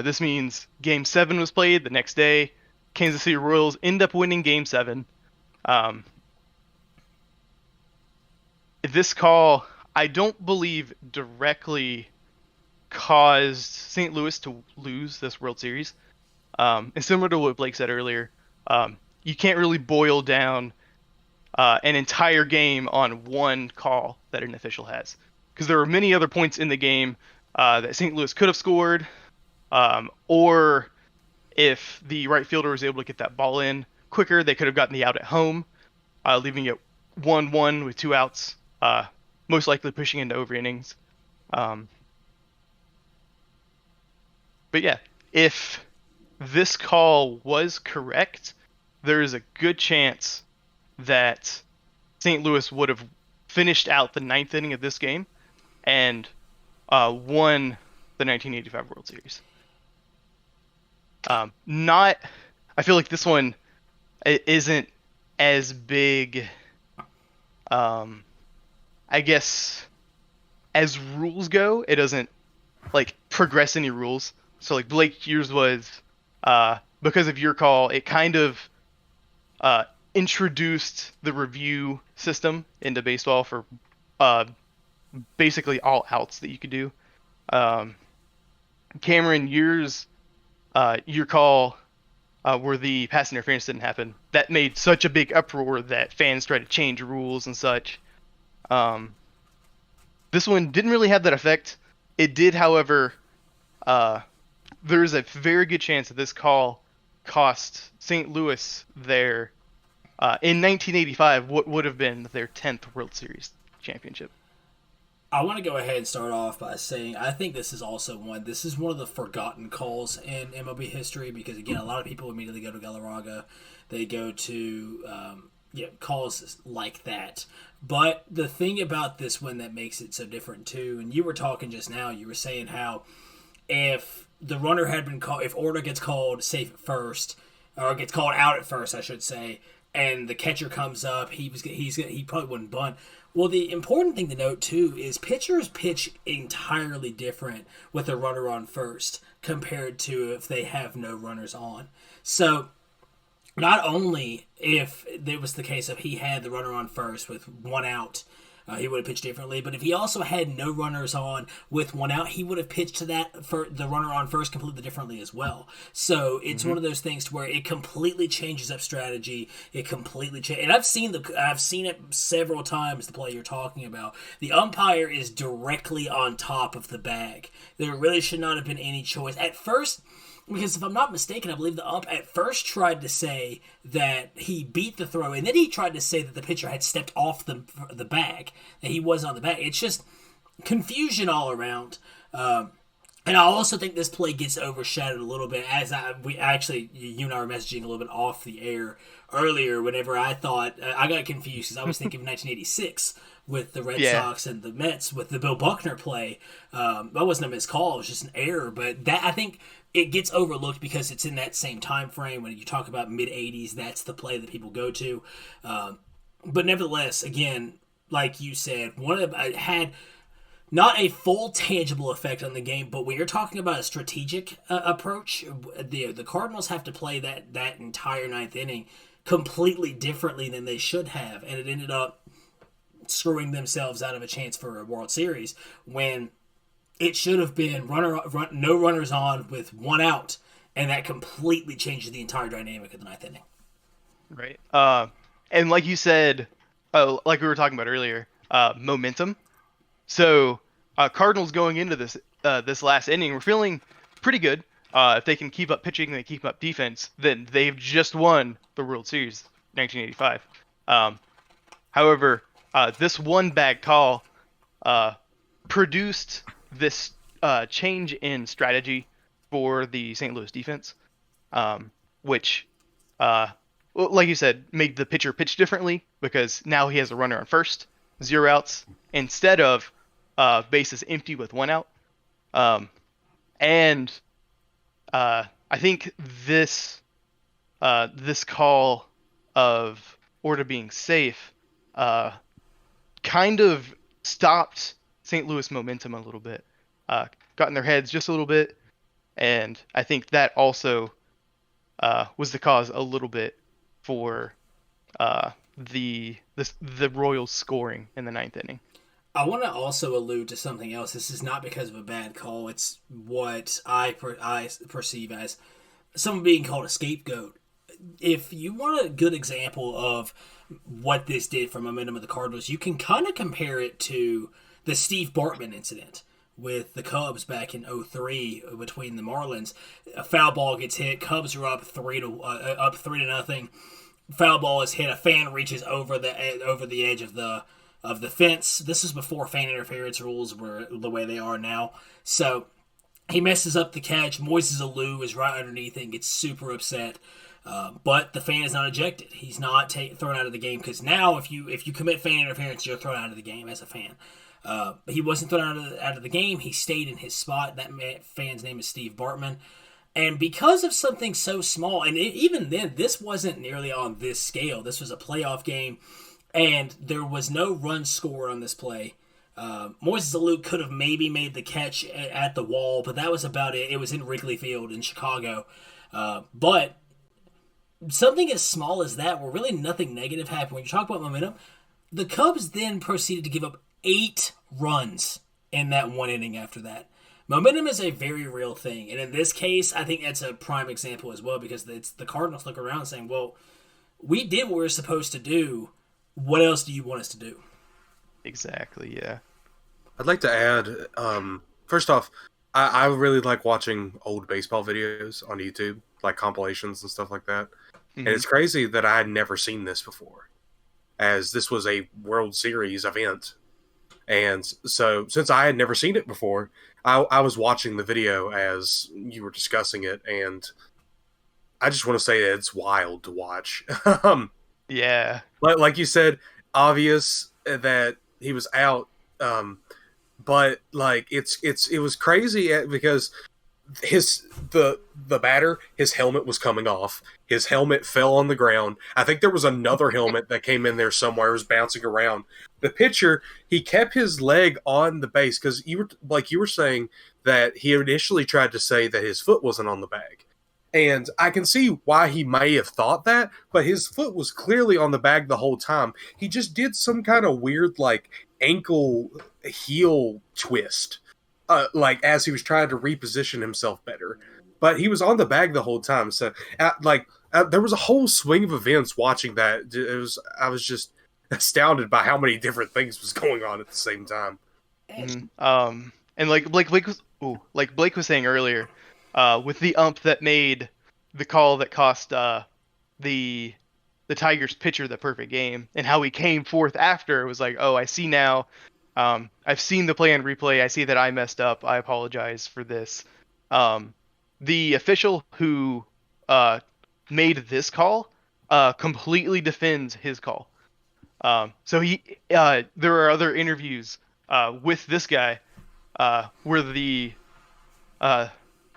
Speaker 4: This means Game 7 was played the next day. Kansas City Royals end up winning Game 7. This call, I don't believe, directly caused St. Louis to lose this World Series. And similar to what Blake said earlier, you can't really boil down an entire game on one call that an official has. Because there were many other points in the game that St. Louis could have scored, or if the right fielder was able to get that ball in quicker, they could have gotten the out at home, leaving it 1-1 with 2 outs, most likely pushing into over innings. But yeah, if this call was correct, there is a good chance that St. Louis would have finished out the 9th inning of this game and won the 1985 World Series. I feel like this one isn't as big, I guess, as rules go. It doesn't like progress any rules. So like Blake, yours was because of your call, it kind of introduced the review system into baseball for basically all outs that you could do. Cameron, your call where the pass interference didn't happen, that made such a big uproar that fans tried to change rules and such. This one didn't really have that effect. It did, however, there's a very good chance that this call cost St. Louis their, in 1985, what would have been their 10th World Series championship.
Speaker 1: I want to go ahead and start off by saying I think this is one of the forgotten calls in MLB history because, again, a lot of people immediately go to Galarraga. They go to calls like that. But the thing about this one that makes it so different, too, and you were talking just now, you were saying how if the runner had been called, if Orta gets called safe at first, or gets called out at first, I should say, and the catcher comes up, he probably wouldn't bunt. Well, the important thing to note, too, is pitchers pitch entirely different with a runner on first compared to if they have no runners on. So not only if it was the case of he had the runner on first with one out, he would have pitched differently. But if he also had no runners on with one out, he would have pitched to that for the runner on first completely differently as well. So it's one of those things to where it completely changes up strategy. It completely changes, and I've seen it several times. The play you're talking about, the umpire is directly on top of the bag. There really should not have been any choice at first. Because if I'm not mistaken, I believe the ump at first tried to say that he beat the throw, and then he tried to say that the pitcher had stepped off the bag, that he wasn't on the bag. It's just confusion all around. And I also think this play gets overshadowed a little bit as you and I were messaging a little bit off the air earlier whenever I thought, I got confused because I was thinking of 1986 with the Red Sox and the Mets with the Bill Buckner play. That wasn't a missed call, it was just an error. But that, I think, it gets overlooked because it's in that same time frame. When you talk about mid-'80s, that's the play that people go to. But nevertheless, again, like you said, it had not a full tangible effect on the game, but when you're talking about a strategic approach, the Cardinals have to play that entire ninth inning completely differently than they should have, and it ended up screwing themselves out of a chance for a World Series when it should have been no runners on with one out, and that completely changes the entire dynamic of the ninth inning.
Speaker 4: Right. And like you said, like we were talking about earlier, momentum. So Cardinals going into this last inning, we're feeling pretty good. If they can keep up pitching and they keep up defense, then they've just won the World Series 1985. However, this one bag call produced this change in strategy for the St. Louis defense, which, like you said, made the pitcher pitch differently because now he has a runner on first, 0 outs, instead of bases empty with 1 out. And I think this call of order being safe kind of stopped St. Louis momentum a little bit, got in their heads just a little bit, and I think that also was the cause a little bit for the Royals scoring in the ninth inning.
Speaker 1: I want to also allude to something else. This is not because of a bad call. It's what I perceive as someone being called a scapegoat. If you want a good example of what this did for momentum of the Cardinals, you can kind of compare it to the Steve Bartman incident with the Cubs back in 2003 between the Marlins. A foul ball gets hit. Cubs are up 3-0. Foul ball is hit. A fan reaches over the edge of the fence. This is before fan interference rules were the way they are now. So he messes up the catch. Moises Alou is right underneath it and gets super upset. But the fan is not ejected. He's not thrown out of the game because now if you commit fan interference, you're thrown out of the game as a fan. He wasn't thrown out of the game. He stayed in his spot. That fan's name is Steve Bartman. And because of something so small, and even then, this wasn't nearly on this scale. This was a playoff game, and there was no run score on this play. Moises Alou could have maybe made the catch at the wall, but that was about it. It was in Wrigley Field in Chicago. But something as small as that, where really nothing negative happened, when you talk about momentum, the Cubs then proceeded to give up 8 runs in that one inning after that. Momentum is a very real thing, and in this case, I think that's a prime example as well, because it's the Cardinals look around saying, well, we did what we were supposed to do. What else do you want us to do?
Speaker 4: Exactly, yeah.
Speaker 2: I'd like to add, first off, I really like watching old baseball videos on YouTube, like compilations and stuff like that. Mm-hmm. And it's crazy that I had never seen this before, as this was a World Series event. And so, since I had never seen it before, I was watching the video as you were discussing it, and I just want to say that it's wild to watch.
Speaker 4: Yeah.
Speaker 2: Like you said, obvious that he was out, but like it was crazy because the batter, his helmet was coming off. His helmet fell on the ground. I think there was another helmet that came in there somewhere. It was bouncing around. The pitcher, he kept his leg on the base because you were saying that he initially tried to say that his foot wasn't on the bag, And I can see why he may have thought that, but his foot was clearly on the bag the whole time. He just did some kind of weird, like, ankle heel twist, as he was trying to reposition himself better. But he was on the bag the whole time. So, there was a whole swing of events watching that. I was just astounded by how many different things was going on at the same time.
Speaker 4: And like Blake was saying earlier, with the ump that made the call that cost the Tigers pitcher the perfect game, and how he came forth after, it was like, oh, I see now. I've seen the play and replay. I see that I messed up. I apologize for this. The official who made this call completely defends his call. So there are other interviews with this guy where the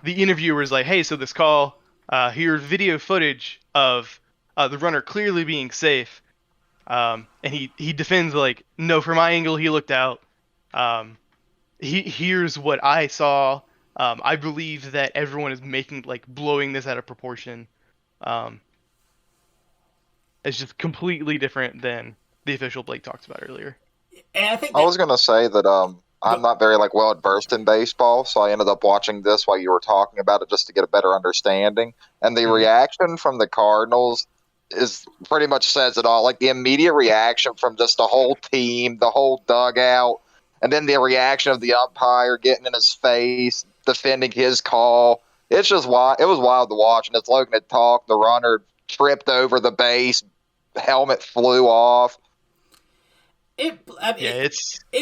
Speaker 4: interviewer is like, hey, so this call, here's video footage of the runner clearly being safe. And he defends like, no, from my angle, he looked out. Here's what I saw. I believe that everyone is blowing this out of proportion. It's just completely different than the official Blake talked about earlier.
Speaker 1: And I think
Speaker 3: I was going to say that I'm not very well versed in baseball, so I ended up watching this while you were talking about it just to get a better understanding. And the reaction from the Cardinals is pretty much says it all. Like the immediate reaction from just the whole team, the whole dugout, and then the reaction of the umpire getting in his face, defending his call. It's just wild. It was wild to watch. And as Logan had talked, the runner tripped over the base, helmet flew off.
Speaker 1: It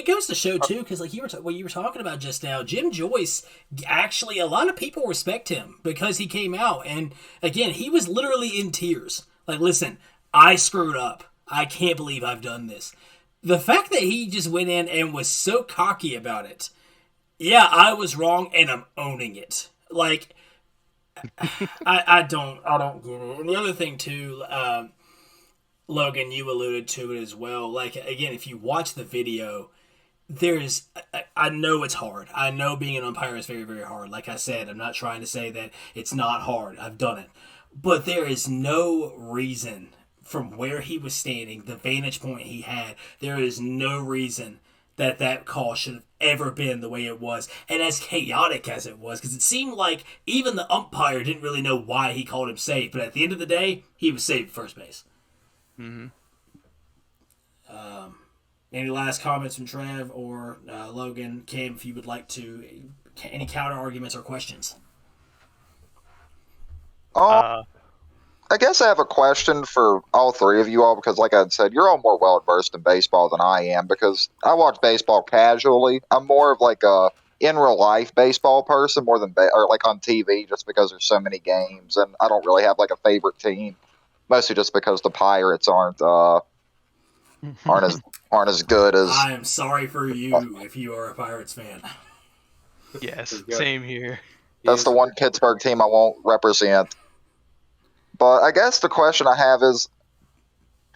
Speaker 1: goes to show too, because like what you were talking about just now, Jim Joyce, actually a lot of people respect him because he came out, and again, he was literally in tears. Like, listen, I screwed up. I can't believe I've done this. The fact that he just went in and was so cocky about it. Yeah, I was wrong, and I'm owning it. Like, I don't get it. And the other thing too, Logan, you alluded to it as well. Like, again, if you watch the video, I know it's hard. I know being an umpire is very, very hard. Like I said, I'm not trying to say that it's not hard. I've done it. But there is no reason from where he was standing, the vantage point he had, there is no reason that call should have ever been the way it was. And as chaotic as it was, because it seemed like even the umpire didn't really know why he called him safe. But at the end of the day, he was safe at first base.
Speaker 4: Mm-hmm.
Speaker 1: Any last comments from Trev or Logan? Cam, if you would like to, any counter arguments or questions?
Speaker 3: I guess I have a question for all three of you all because, like I said, you're all more well versed in baseball than I am because I watch baseball casually. I'm more of like a in real life baseball person more than or like on TV just because there's so many games, and I don't really have like a favorite team. Mostly just because the Pirates aren't as good as.
Speaker 1: I am sorry for you if you are a Pirates fan.
Speaker 4: Yes, same here.
Speaker 3: That's the one Pittsburgh team I won't represent. But I guess the question I have is,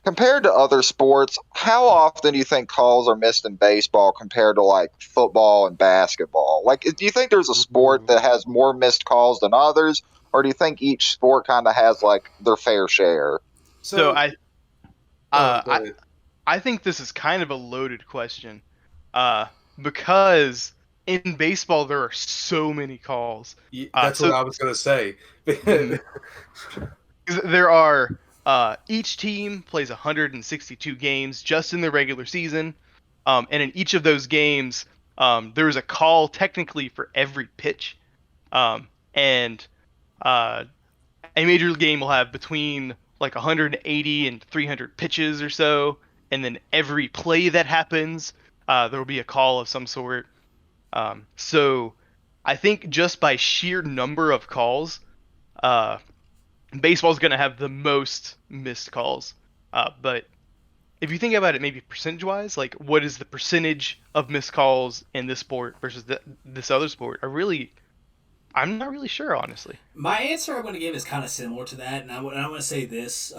Speaker 3: compared to other sports, how often do you think calls are missed in baseball compared to like football and basketball? Like, do you think there's a sport that has more missed calls than others? Or do you think each sport kind of has like their fair share?
Speaker 4: So I think this is kind of a loaded question, because in baseball there are so many calls.
Speaker 2: That's what I was gonna say.
Speaker 4: There are each team plays 162 games just in the regular season, and in each of those games, there is a call technically for every pitch, and a major league game will have between like 180 and 300 pitches or so, and then every play that happens, there will be a call of some sort. So I think just by sheer number of calls, baseball's going to have the most missed calls. But if you think about it maybe percentage-wise, like what is the percentage of missed calls in this sport versus this other sport, I'm not really sure, honestly.
Speaker 1: My answer I'm going to give is kind of similar to that, and I want to say this.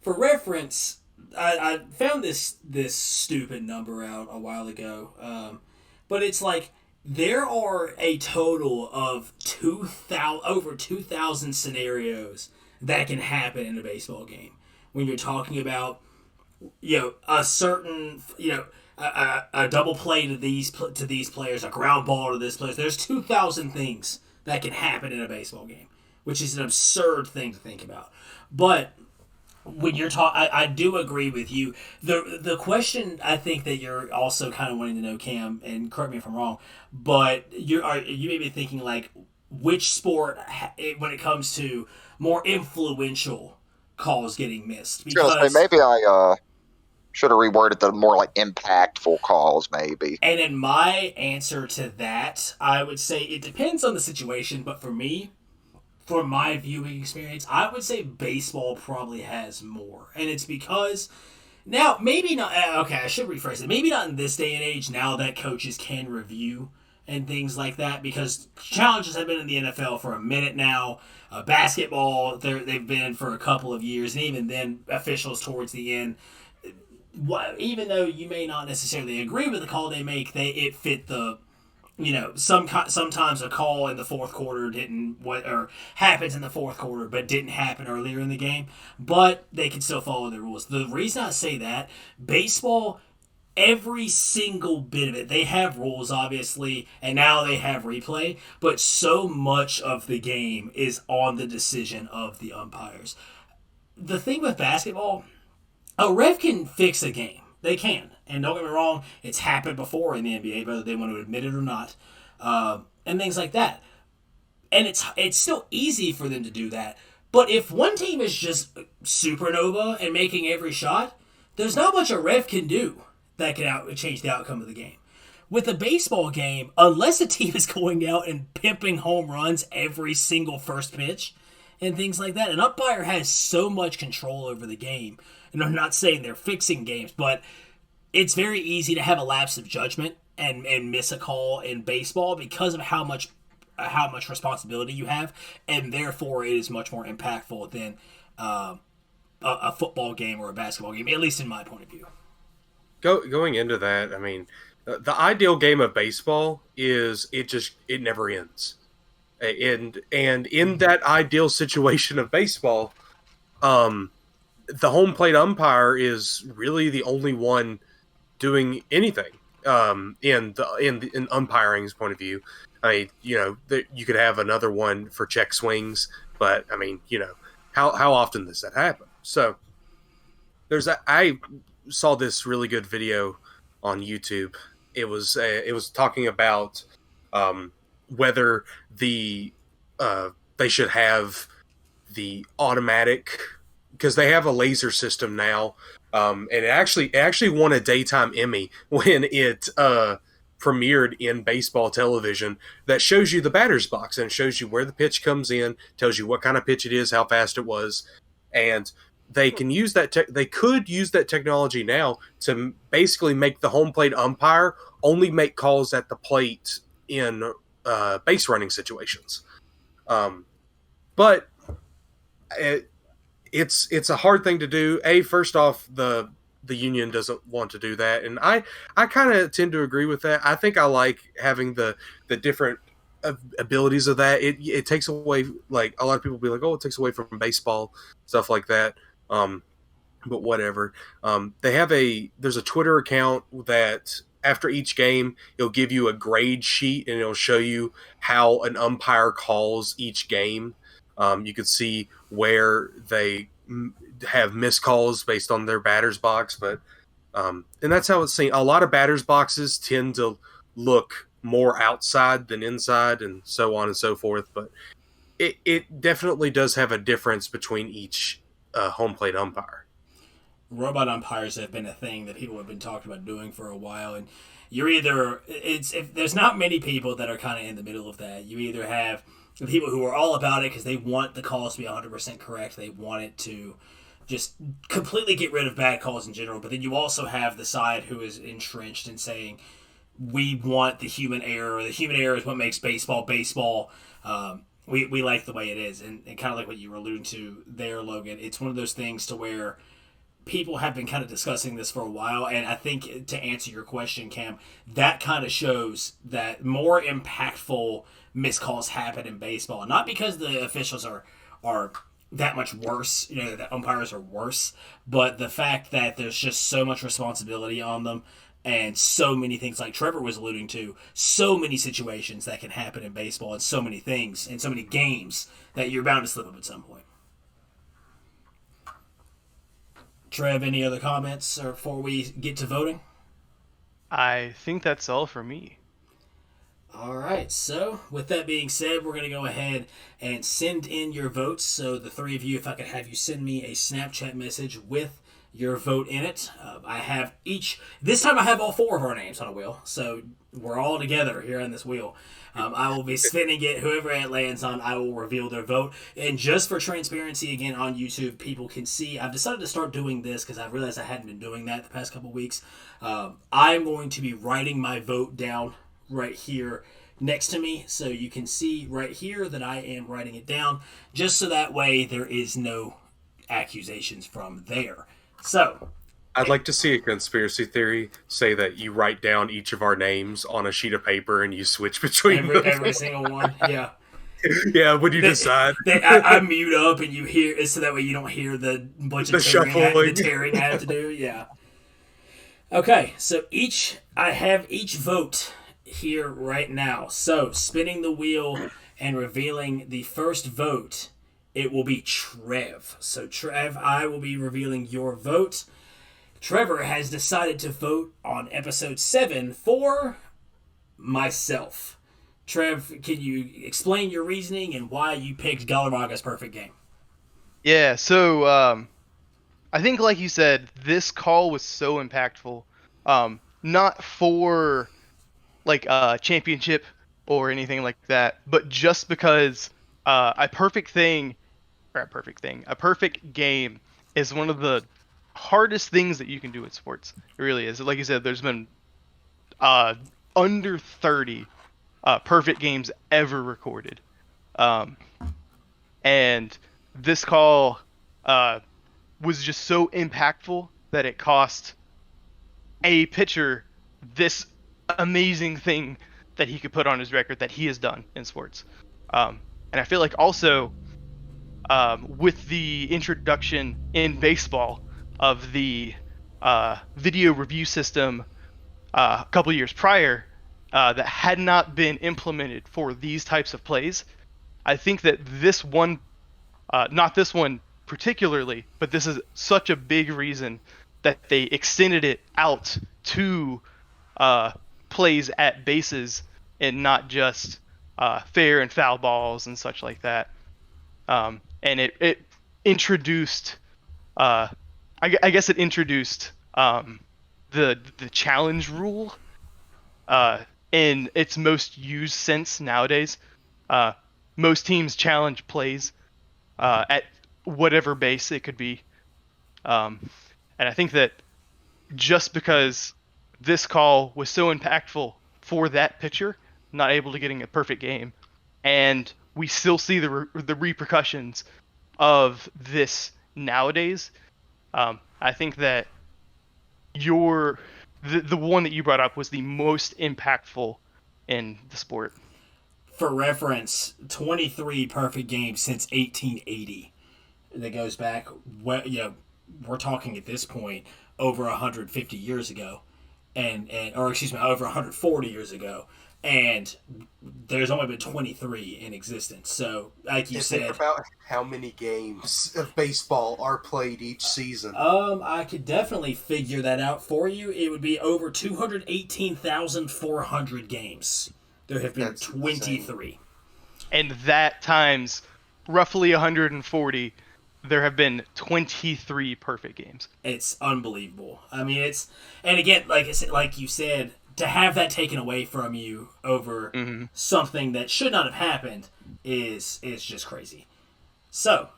Speaker 1: For reference, I found this stupid number out a while ago, but it's like There are a total of over 2,000 scenarios that can happen in a baseball game. When you're talking about, a certain, a double play to these players, a ground ball to this player. There's 2,000 things that can happen in a baseball game, which is an absurd thing to think about. But when you're talking, I do agree with you. The question I think that you're also kind of wanting to know, Cam, and correct me if I'm wrong, but you may be thinking like which sport when it comes to more influential calls getting missed. Because
Speaker 3: maybe I should have reworded the more like impactful calls, maybe.
Speaker 1: And in my answer to that, I would say it depends on the situation, but for me, from my viewing experience, I would say baseball probably has more. And it's because, now, maybe not, okay, I should rephrase it. Maybe not in this day and age, now that coaches can review and things like that, because challenges have been in the NFL for a minute now. Basketball, they've been for a couple of years, and even then, officials towards the end, even though you may not necessarily agree with the call they make, it fit the, sometimes a call in the fourth quarter happens in the fourth quarter, but didn't happen earlier in the game. But they can still follow the rules. The reason I say that, baseball, every single bit of it, they have rules obviously, and now they have replay, but so much of the game is on the decision of the umpires. The thing with basketball, a ref can fix a game. They can. And don't get me wrong, it's happened before in the NBA, whether they want to admit it or not, and things like that. And it's still easy for them to do that. But if one team is just supernova and making every shot, there's not much a ref can do that can change the outcome of the game. With a baseball game, unless a team is going out and pimping home runs every single first pitch and things like that, an umpire has so much control over the game. And I'm not saying they're fixing games, but it's very easy to have a lapse of judgment and miss a call in baseball because of how much responsibility you have, and therefore it is much more impactful than a football game or a basketball game, at least in my point of view.
Speaker 2: Going into that, I mean, the ideal game of baseball is it never ends, and in that ideal situation of baseball, the home plate umpire is really the only one doing anything in umpiring's point of view. I mean, you could have another one for check swings, but I mean, how often does that happen? So I saw this really good video on YouTube. It was talking about whether they should have the automatic, because they have a laser system now, and it actually won a daytime Emmy when it premiered in baseball television, that shows you the batter's box and shows you where the pitch comes in, tells you what kind of pitch it is, how fast it was, and they can use that. They could use that technology now to basically make the home plate umpire only make calls at the plate in base running situations, but it's a hard thing to do. First off, the union doesn't want to do that, and I kind of tend to agree with that. I think I like having the different abilities of that. It takes away, like, a lot of people be like, oh, it takes away from baseball, stuff like that. But whatever. There's a Twitter account that after each game, it'll give you a grade sheet and it'll show you how an umpire calls each game. You could see where they have missed calls based on their batter's box, but and that's how it's seen. A lot of batter's boxes tend to look more outside than inside, and so on and so forth. But it definitely does have a difference between each home plate umpire.
Speaker 1: Robot umpires have been a thing that people have been talking about doing for a while, and if there's not many people that are kind of in the middle of that. You either have the people who are all about it because they want the calls to be 100% correct. They want it to just completely get rid of bad calls in general. But then you also have the side who is entrenched in saying, we want the human error. The human error is what makes baseball baseball. We like the way it is. And kind of like what you were alluding to there, Logan, it's one of those things to where people have been kind of discussing this for a while, and I think to answer your question, Cam, that kind of shows that more impactful missed calls happen in baseball. Not because the officials are that much worse, the umpires are worse, but the fact that there's just so much responsibility on them and so many things, like Trevor was alluding to, so many situations that can happen in baseball and so many things and so many games that you're bound to slip up at some point. Trev, any other comments before we get to voting?
Speaker 4: I think that's all for me.
Speaker 1: All right, so with that being said, we're going to go ahead and send in your votes. So the three of you, if I could have you send me a Snapchat message with your vote in it. I have this time I have all four of our names on a wheel, so we're all together here on this wheel. I will be spinning it. Whoever it lands on, I will reveal their vote. And just for transparency, again, on YouTube, people can see. I've decided to start doing this because I realized I hadn't been doing that the past couple weeks. I'm going to be writing my vote down right here next to me, so you can see right here that I am writing it down, just so that way there is no accusations from there. So
Speaker 2: I'd like to see a conspiracy theory say that you write down each of our names on a sheet of paper and you switch between them.
Speaker 1: Every single one, yeah.
Speaker 2: Yeah, when you decide.
Speaker 1: I mute up and you hear, so that way you don't hear the bunch of tearing I have to do. Yeah. Okay, so I have each vote here right now. So spinning the wheel and revealing the first vote, it will be Trev. So Trev, I will be revealing your vote. Trevor has decided to vote on episode 7 for myself. Trev, can you explain your reasoning and why you picked Galarraga's perfect game?
Speaker 4: Yeah, so I think, like you said, this call was so impactful. Not for like a championship or anything like that, but just because a perfect game is one of the hardest things that you can do in sports. It really is. Like you said, there's been under 30 perfect games ever recorded. And this call was just so impactful that it cost a pitcher this amazing thing that he could put on his record that he has done in sports. And I feel like also with the introduction in baseball of the video review system a couple years prior that had not been implemented for these types of plays, I think that this one, not this one particularly, but this is such a big reason that they extended it out to plays at bases and not just fair and foul balls and such like that. And it introduced, I guess it introduced the challenge rule in its most used sense nowadays. Most teams challenge plays at whatever base it could be. And I think that just because this call was so impactful for that pitcher, not able to getting a perfect game, and we still see the repercussions of this nowadays, I think that the one that you brought up was the most impactful in the sport.
Speaker 1: For reference, 23 perfect games since 1880. That goes back, we're talking at this point over 150 years ago, over 140 years ago, and there's only been 23 in existence. So, like you said,
Speaker 5: think about how many games of baseball are played each season.
Speaker 1: I could definitely figure that out for you. It would be over 218,400 games. There have been 23. Insane.
Speaker 4: And that times roughly 140, there have been 23 perfect games.
Speaker 1: It's unbelievable. I mean, and again, like you said, to have that taken away from you over something that should not have happened is just crazy. So,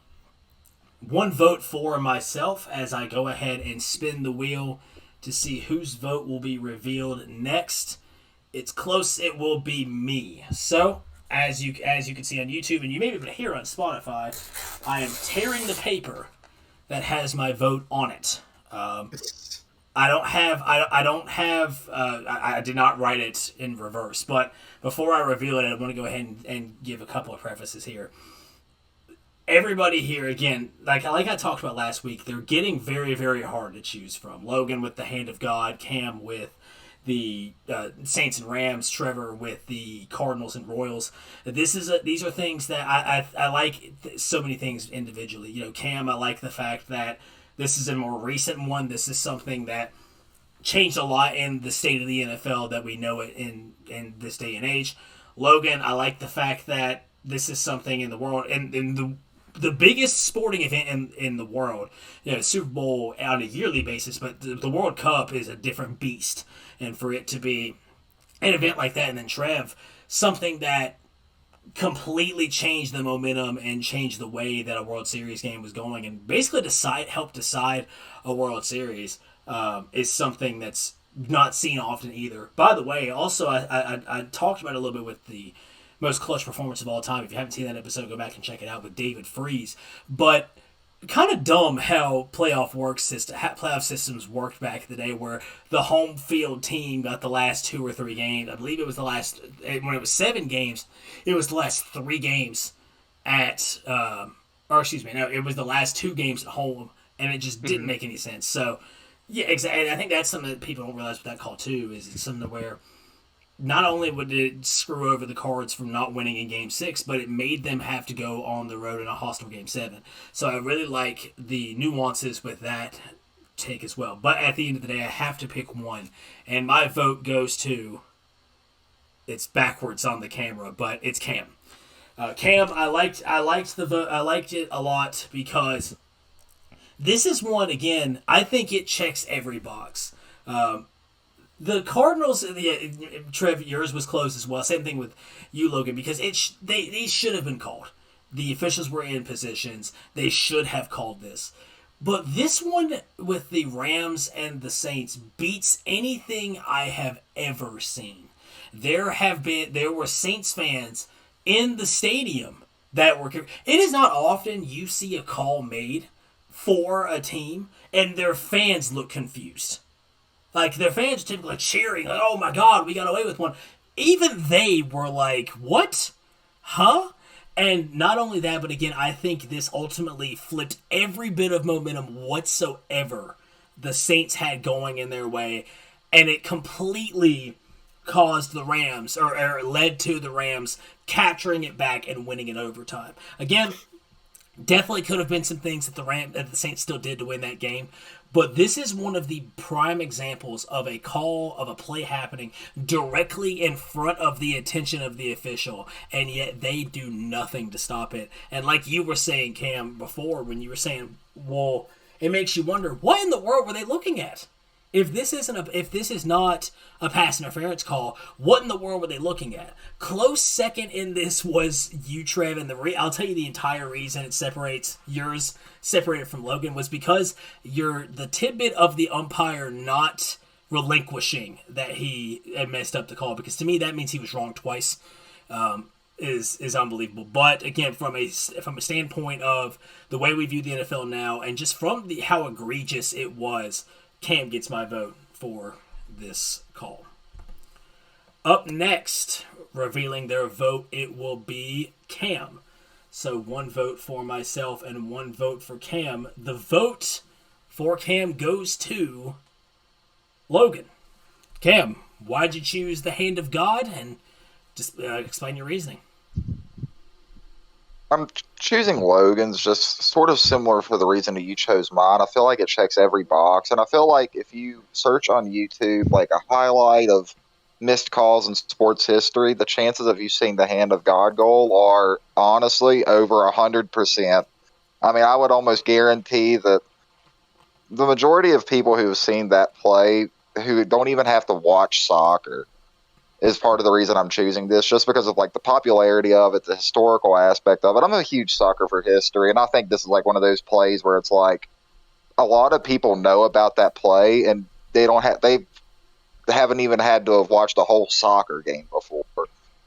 Speaker 1: one vote for myself as I go ahead and spin the wheel to see whose vote will be revealed next. It's close. It will be me. So, as you can see on YouTube, and you may be able to hear on Spotify, I am tearing the paper that has my vote on it. I did not write it in reverse, but before I reveal it, I want to go ahead and give a couple of prefaces here. Everybody here, again, like I talked about last week, they're getting very, very hard to choose from. Logan with the Hand of God, Cam with the Saints and Rams, Trevor with the Cardinals and Royals. These are things that I like so many things individually. You know, Cam, I like the fact that this is a more recent one. This is something that changed a lot in the state of the NFL that we know it in this day and age. Logan, I like the fact that this is something in the world, and in the biggest sporting event in the world, you know, Super Bowl on a yearly basis, but the World Cup is a different beast. And for it to be an event like that, and then Trev, something that completely changed the momentum and changed the way that a World Series game was going, and basically help decide a World Series, is something that's not seen often either. By the way, also I talked about it a little bit with the most clutch performance of all time. If you haven't seen that episode, go back and check it out with David Freese. But kind of dumb how playoff systems worked back in the day, where the home field team got the last 2 or 3 games. I believe it was when it was 7 games, it was the last 3 games it was the last 2 games at home, and it just didn't make any sense. So, yeah, exactly. And I think that's something that people don't realize with that call too, is it's something where not only would it screw over the Cards from not winning in Game 6, but it made them have to go on the road in a hostile Game 7. So I really like the nuances with that take as well. But at the end of the day, I have to pick one. And my vote goes to... It's backwards on the camera, but it's Cam. Cam, I liked the vote. I liked it a lot because this is one, again, I think it checks every box. The Cardinals, Trev, yours was close as well. Same thing with you, Logan, because these should have been called. The officials were in positions. They should have called this. But this one with the Rams and the Saints beats anything I have ever seen. There were Saints fans in the stadium that were... It is not often you see a call made for a team and their fans look confused. Like, their fans are typically cheering, like, oh my God, we got away with one. Even they were like, what? Huh? And not only that, but again, I think this ultimately flipped every bit of momentum whatsoever the Saints had going in their way. And it completely caused the Rams, or led to the Rams capturing it back and winning in overtime. Again, definitely could have been some things that the Saints still did to win that game. But this is one of the prime examples of a call, of a play happening directly in front of the attention of the official, and yet they do nothing to stop it. And like you were saying, Cam, before, when you were saying, well, it makes you wonder, what in the world were they looking at? If this is not a pass interference call, what in the world were they looking at? Close second in this was you, Trev, and I'll tell you the entire reason it separated from Logan was because the tidbit of the umpire not relinquishing that he had messed up the call, because to me that means he was wrong twice, is unbelievable. But again, from a standpoint of the way we view the NFL now, and just from how egregious it was, Cam gets my vote for this call. Up next, revealing their vote, it will be Cam. So 1 vote for myself and 1 vote for Cam. The vote for Cam goes to Logan. Cam, why'd you choose the Hand of God? And just explain your reasoning.
Speaker 3: I'm choosing Logan's just sort of similar for the reason that you chose mine. I feel like it checks every box, and I feel like if you search on YouTube like a highlight of missed calls in sports history, the chances of you seeing the Hand of God goal are honestly over 100%. I mean, I would almost guarantee that the majority of people who have seen that play, who don't even have to watch soccer, is part of the reason I'm choosing this, just because of like the popularity of it, the historical aspect of it. I'm a huge sucker for history, and I think this is like one of those plays where it's like a lot of people know about that play, and they haven't even had to have watched a whole soccer game before.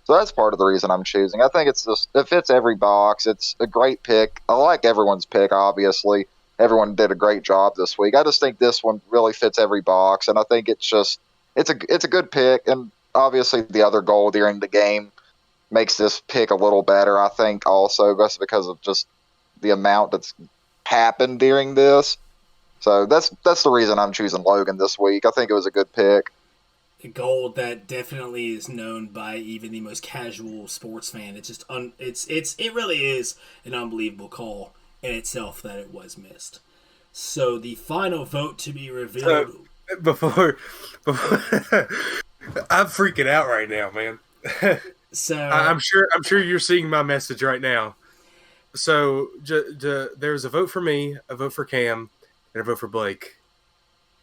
Speaker 3: So that's part of the reason I'm choosing. I think it fits every box. It's a great pick. I like everyone's pick, obviously. everyone did a great job this week. I just think this one really fits every box, and I think it's a good pick. And obviously, the other goal during the game makes this pick a little better. I think also just because of just the amount that's happened during this. So that's the reason I'm choosing Logan this week. I think it was a good pick.
Speaker 1: A goal that definitely is known by even the most casual sports fan. It's just it really is an unbelievable call in itself that it was missed. So the final vote to be revealed.
Speaker 2: Before I'm freaking out right now, man.
Speaker 1: So
Speaker 2: I'm sure you're seeing my message right now. So there's a vote for me, a vote for Cam, and a vote for Blake.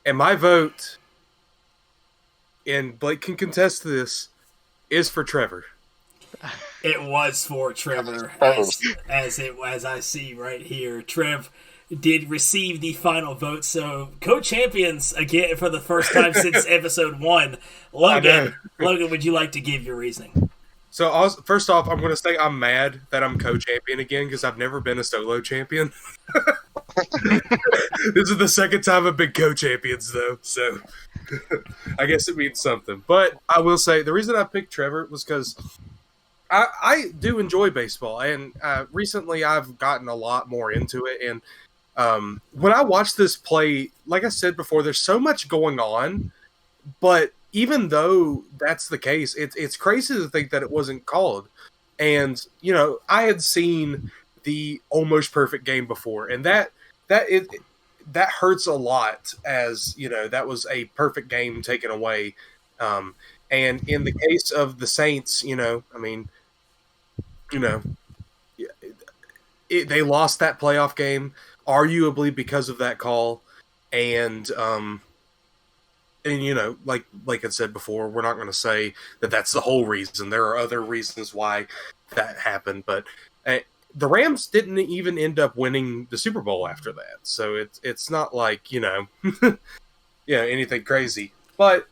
Speaker 2: And my vote, and Blake can contest to this, is for Trevor.
Speaker 1: it was for Trevor, as I see right here. Trev did receive the final vote, so co-champions again for the first time since episode 1. Logan, would you like to give your reasoning?
Speaker 2: So first off, I'm going to say I'm mad that I'm co-champion again because I've never been a solo champion. This is the second time I've been co-champions, though, so I guess it means something. But I will say the reason I picked Trevor was because I do enjoy baseball, and recently I've gotten a lot more into it. And when I watch this play, like I said before, there's so much going on, but even though that's the case, it's crazy to think that it wasn't called. And, you know, I had seen the almost perfect game before, and that hurts a lot, as, you know, that was a perfect game taken away. And in the case of the Saints, you know, I mean, you know, they lost that playoff game, arguably because of that call. And you know, like I said before, we're not going to say that that's the whole reason. There are other reasons why that happened, but the Rams didn't even end up winning the Super Bowl after that. So it's not like, you know, anything crazy. But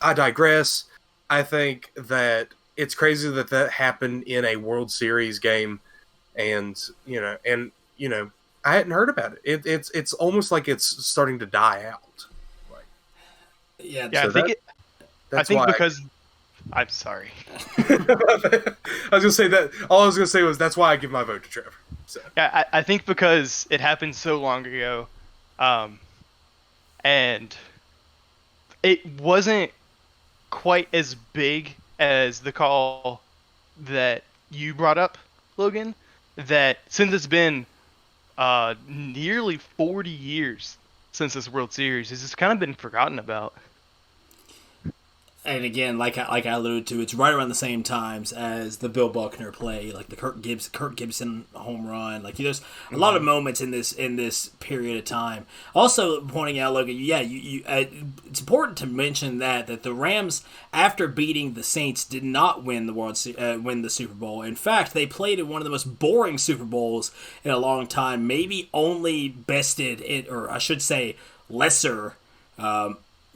Speaker 2: I digress. I think that it's crazy that happened in a World Series game, and you know, I hadn't heard about it. It's almost like it's starting to die out.
Speaker 1: Yeah,
Speaker 4: so I think because I'm sorry.
Speaker 2: I was gonna say that. All I was gonna say was that's why I give my vote to Trevor. So.
Speaker 4: Yeah, I think because it happened so long ago, and it wasn't quite as big as the call that you brought up, Logan. That since it's been nearly 40 years since this World Series, it's just kind of been forgotten about.
Speaker 1: And again, like I alluded to, it's right around the same times as the Bill Buckner play, like the Kirk Gibson home run. Like there's a lot of moments in this period of time. Also pointing out, Logan, it's important to mention that the Rams, after beating the Saints, did not win the Super Bowl. In fact, they played in one of the most boring Super Bowls in a long time. Maybe only bested it, or I should say, lesser.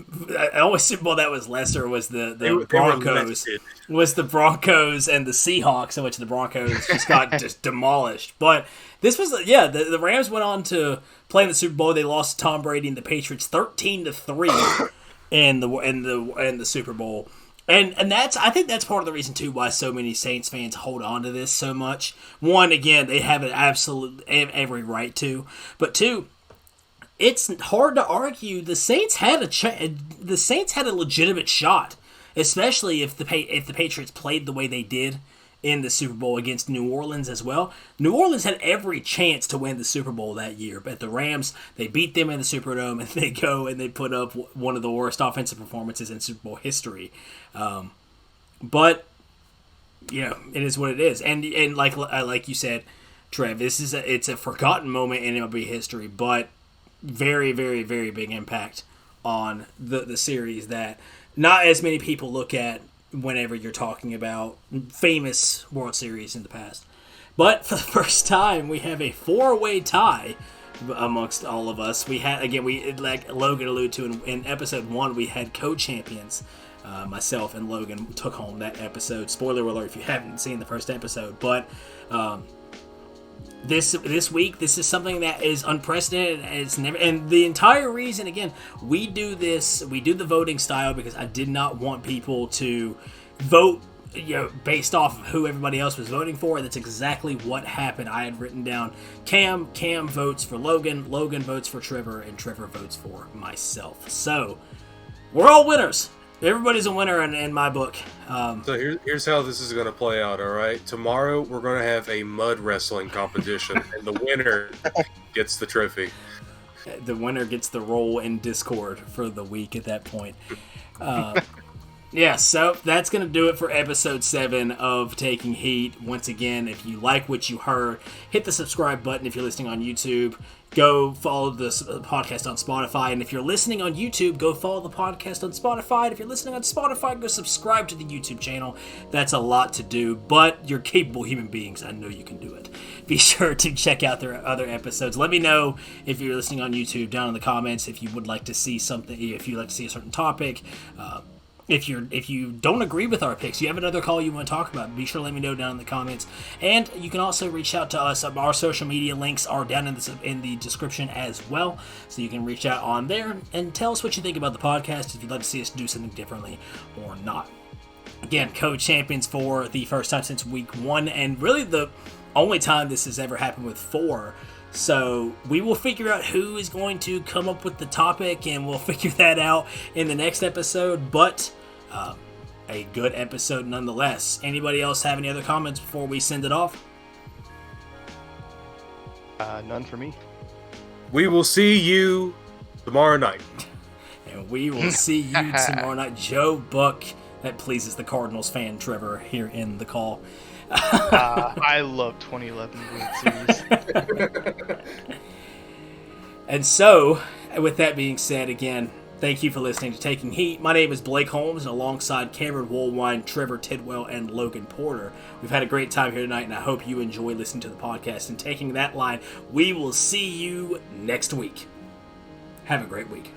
Speaker 1: The only Super Bowl that was lesser was the Broncos. Was the Broncos and the Seahawks, in which the Broncos just got just demolished. But this was the Rams went on to play in the Super Bowl. They lost Tom Brady and the Patriots 13-3 in the Super Bowl. And I think that's part of the reason too why so many Saints fans hold on to this so much. One, again, they have an absolute every right to, but two, it's hard to argue the Saints had a legitimate shot, especially if the Patriots played the way they did in the Super Bowl against New Orleans as well. New Orleans had every chance to win the Super Bowl that year, but the Rams, they beat them in the Superdome, and they go and they put up one of the worst offensive performances in Super Bowl history. But you know, it is what it is, and like you said, Trev, it's a forgotten moment in MLB history, but very, very, very big impact on the series that not as many people look at whenever you're talking about famous World Series in the past. But for the first time, we have a 4-way tie amongst all of us. We had, again, like Logan alluded to in episode 1, we had co-champions. Myself and Logan took home that episode. Spoiler alert if you haven't seen the first episode. But this week, this is something that is unprecedented. It's never, and the entire reason, again, we do the voting style because I did not want people to vote, based off of who everybody else was voting for. That's exactly what happened. I had written down Cam votes for Logan votes for Trevor, and Trevor votes for myself. So we're all winners. Everybody's a winner in my book.
Speaker 2: So here's how this is going to play out, all right? Tomorrow, we're going to have a mud wrestling competition, and the winner gets the trophy.
Speaker 1: The winner gets the role in Discord for the week at that point. Yeah, so that's going to do it for episode 7 of Taking Heat. Once again, if you like what you heard, hit the subscribe button if you're listening on YouTube. Go follow the podcast on Spotify. And if you're listening on YouTube, go follow the podcast on Spotify. And if you're listening on Spotify, go subscribe to the YouTube channel. That's a lot to do, but you're capable human beings. I know you can do it. Be sure to check out their other episodes. Let me know if you're listening on YouTube down in the comments if you would like to see something, if you'd like to see a certain topic. If you don't agree with our picks, you have another call you want to talk about, be sure to let me know down in the comments. And you can also reach out to us. Our social media links are down in the description as well, so you can reach out on there and tell us what you think about the podcast, if you'd like to see us do something differently or not. Again, co-champions for the first time since week 1, and really the only time this has ever happened with 4. So we will figure out who is going to come up with the topic, and we'll figure that out in the next episode. But a good episode nonetheless. Anybody else have any other comments before we send it off?
Speaker 4: None for me.
Speaker 2: We will see you tomorrow night.
Speaker 1: And we will see you tomorrow night. Joe Buck, that pleases the Cardinals fan, Trevor, here in the call.
Speaker 4: I love 2011 World Series.
Speaker 1: And so, with that being said, again, thank you for listening to Taking Heat. My name is Blake Holmes, and alongside Cameron Woolwine, Trevor Tidwell, and Logan Porter, we've had a great time here tonight, and I hope you enjoy listening to the podcast. And taking that line, we will see you next week. Have a great week.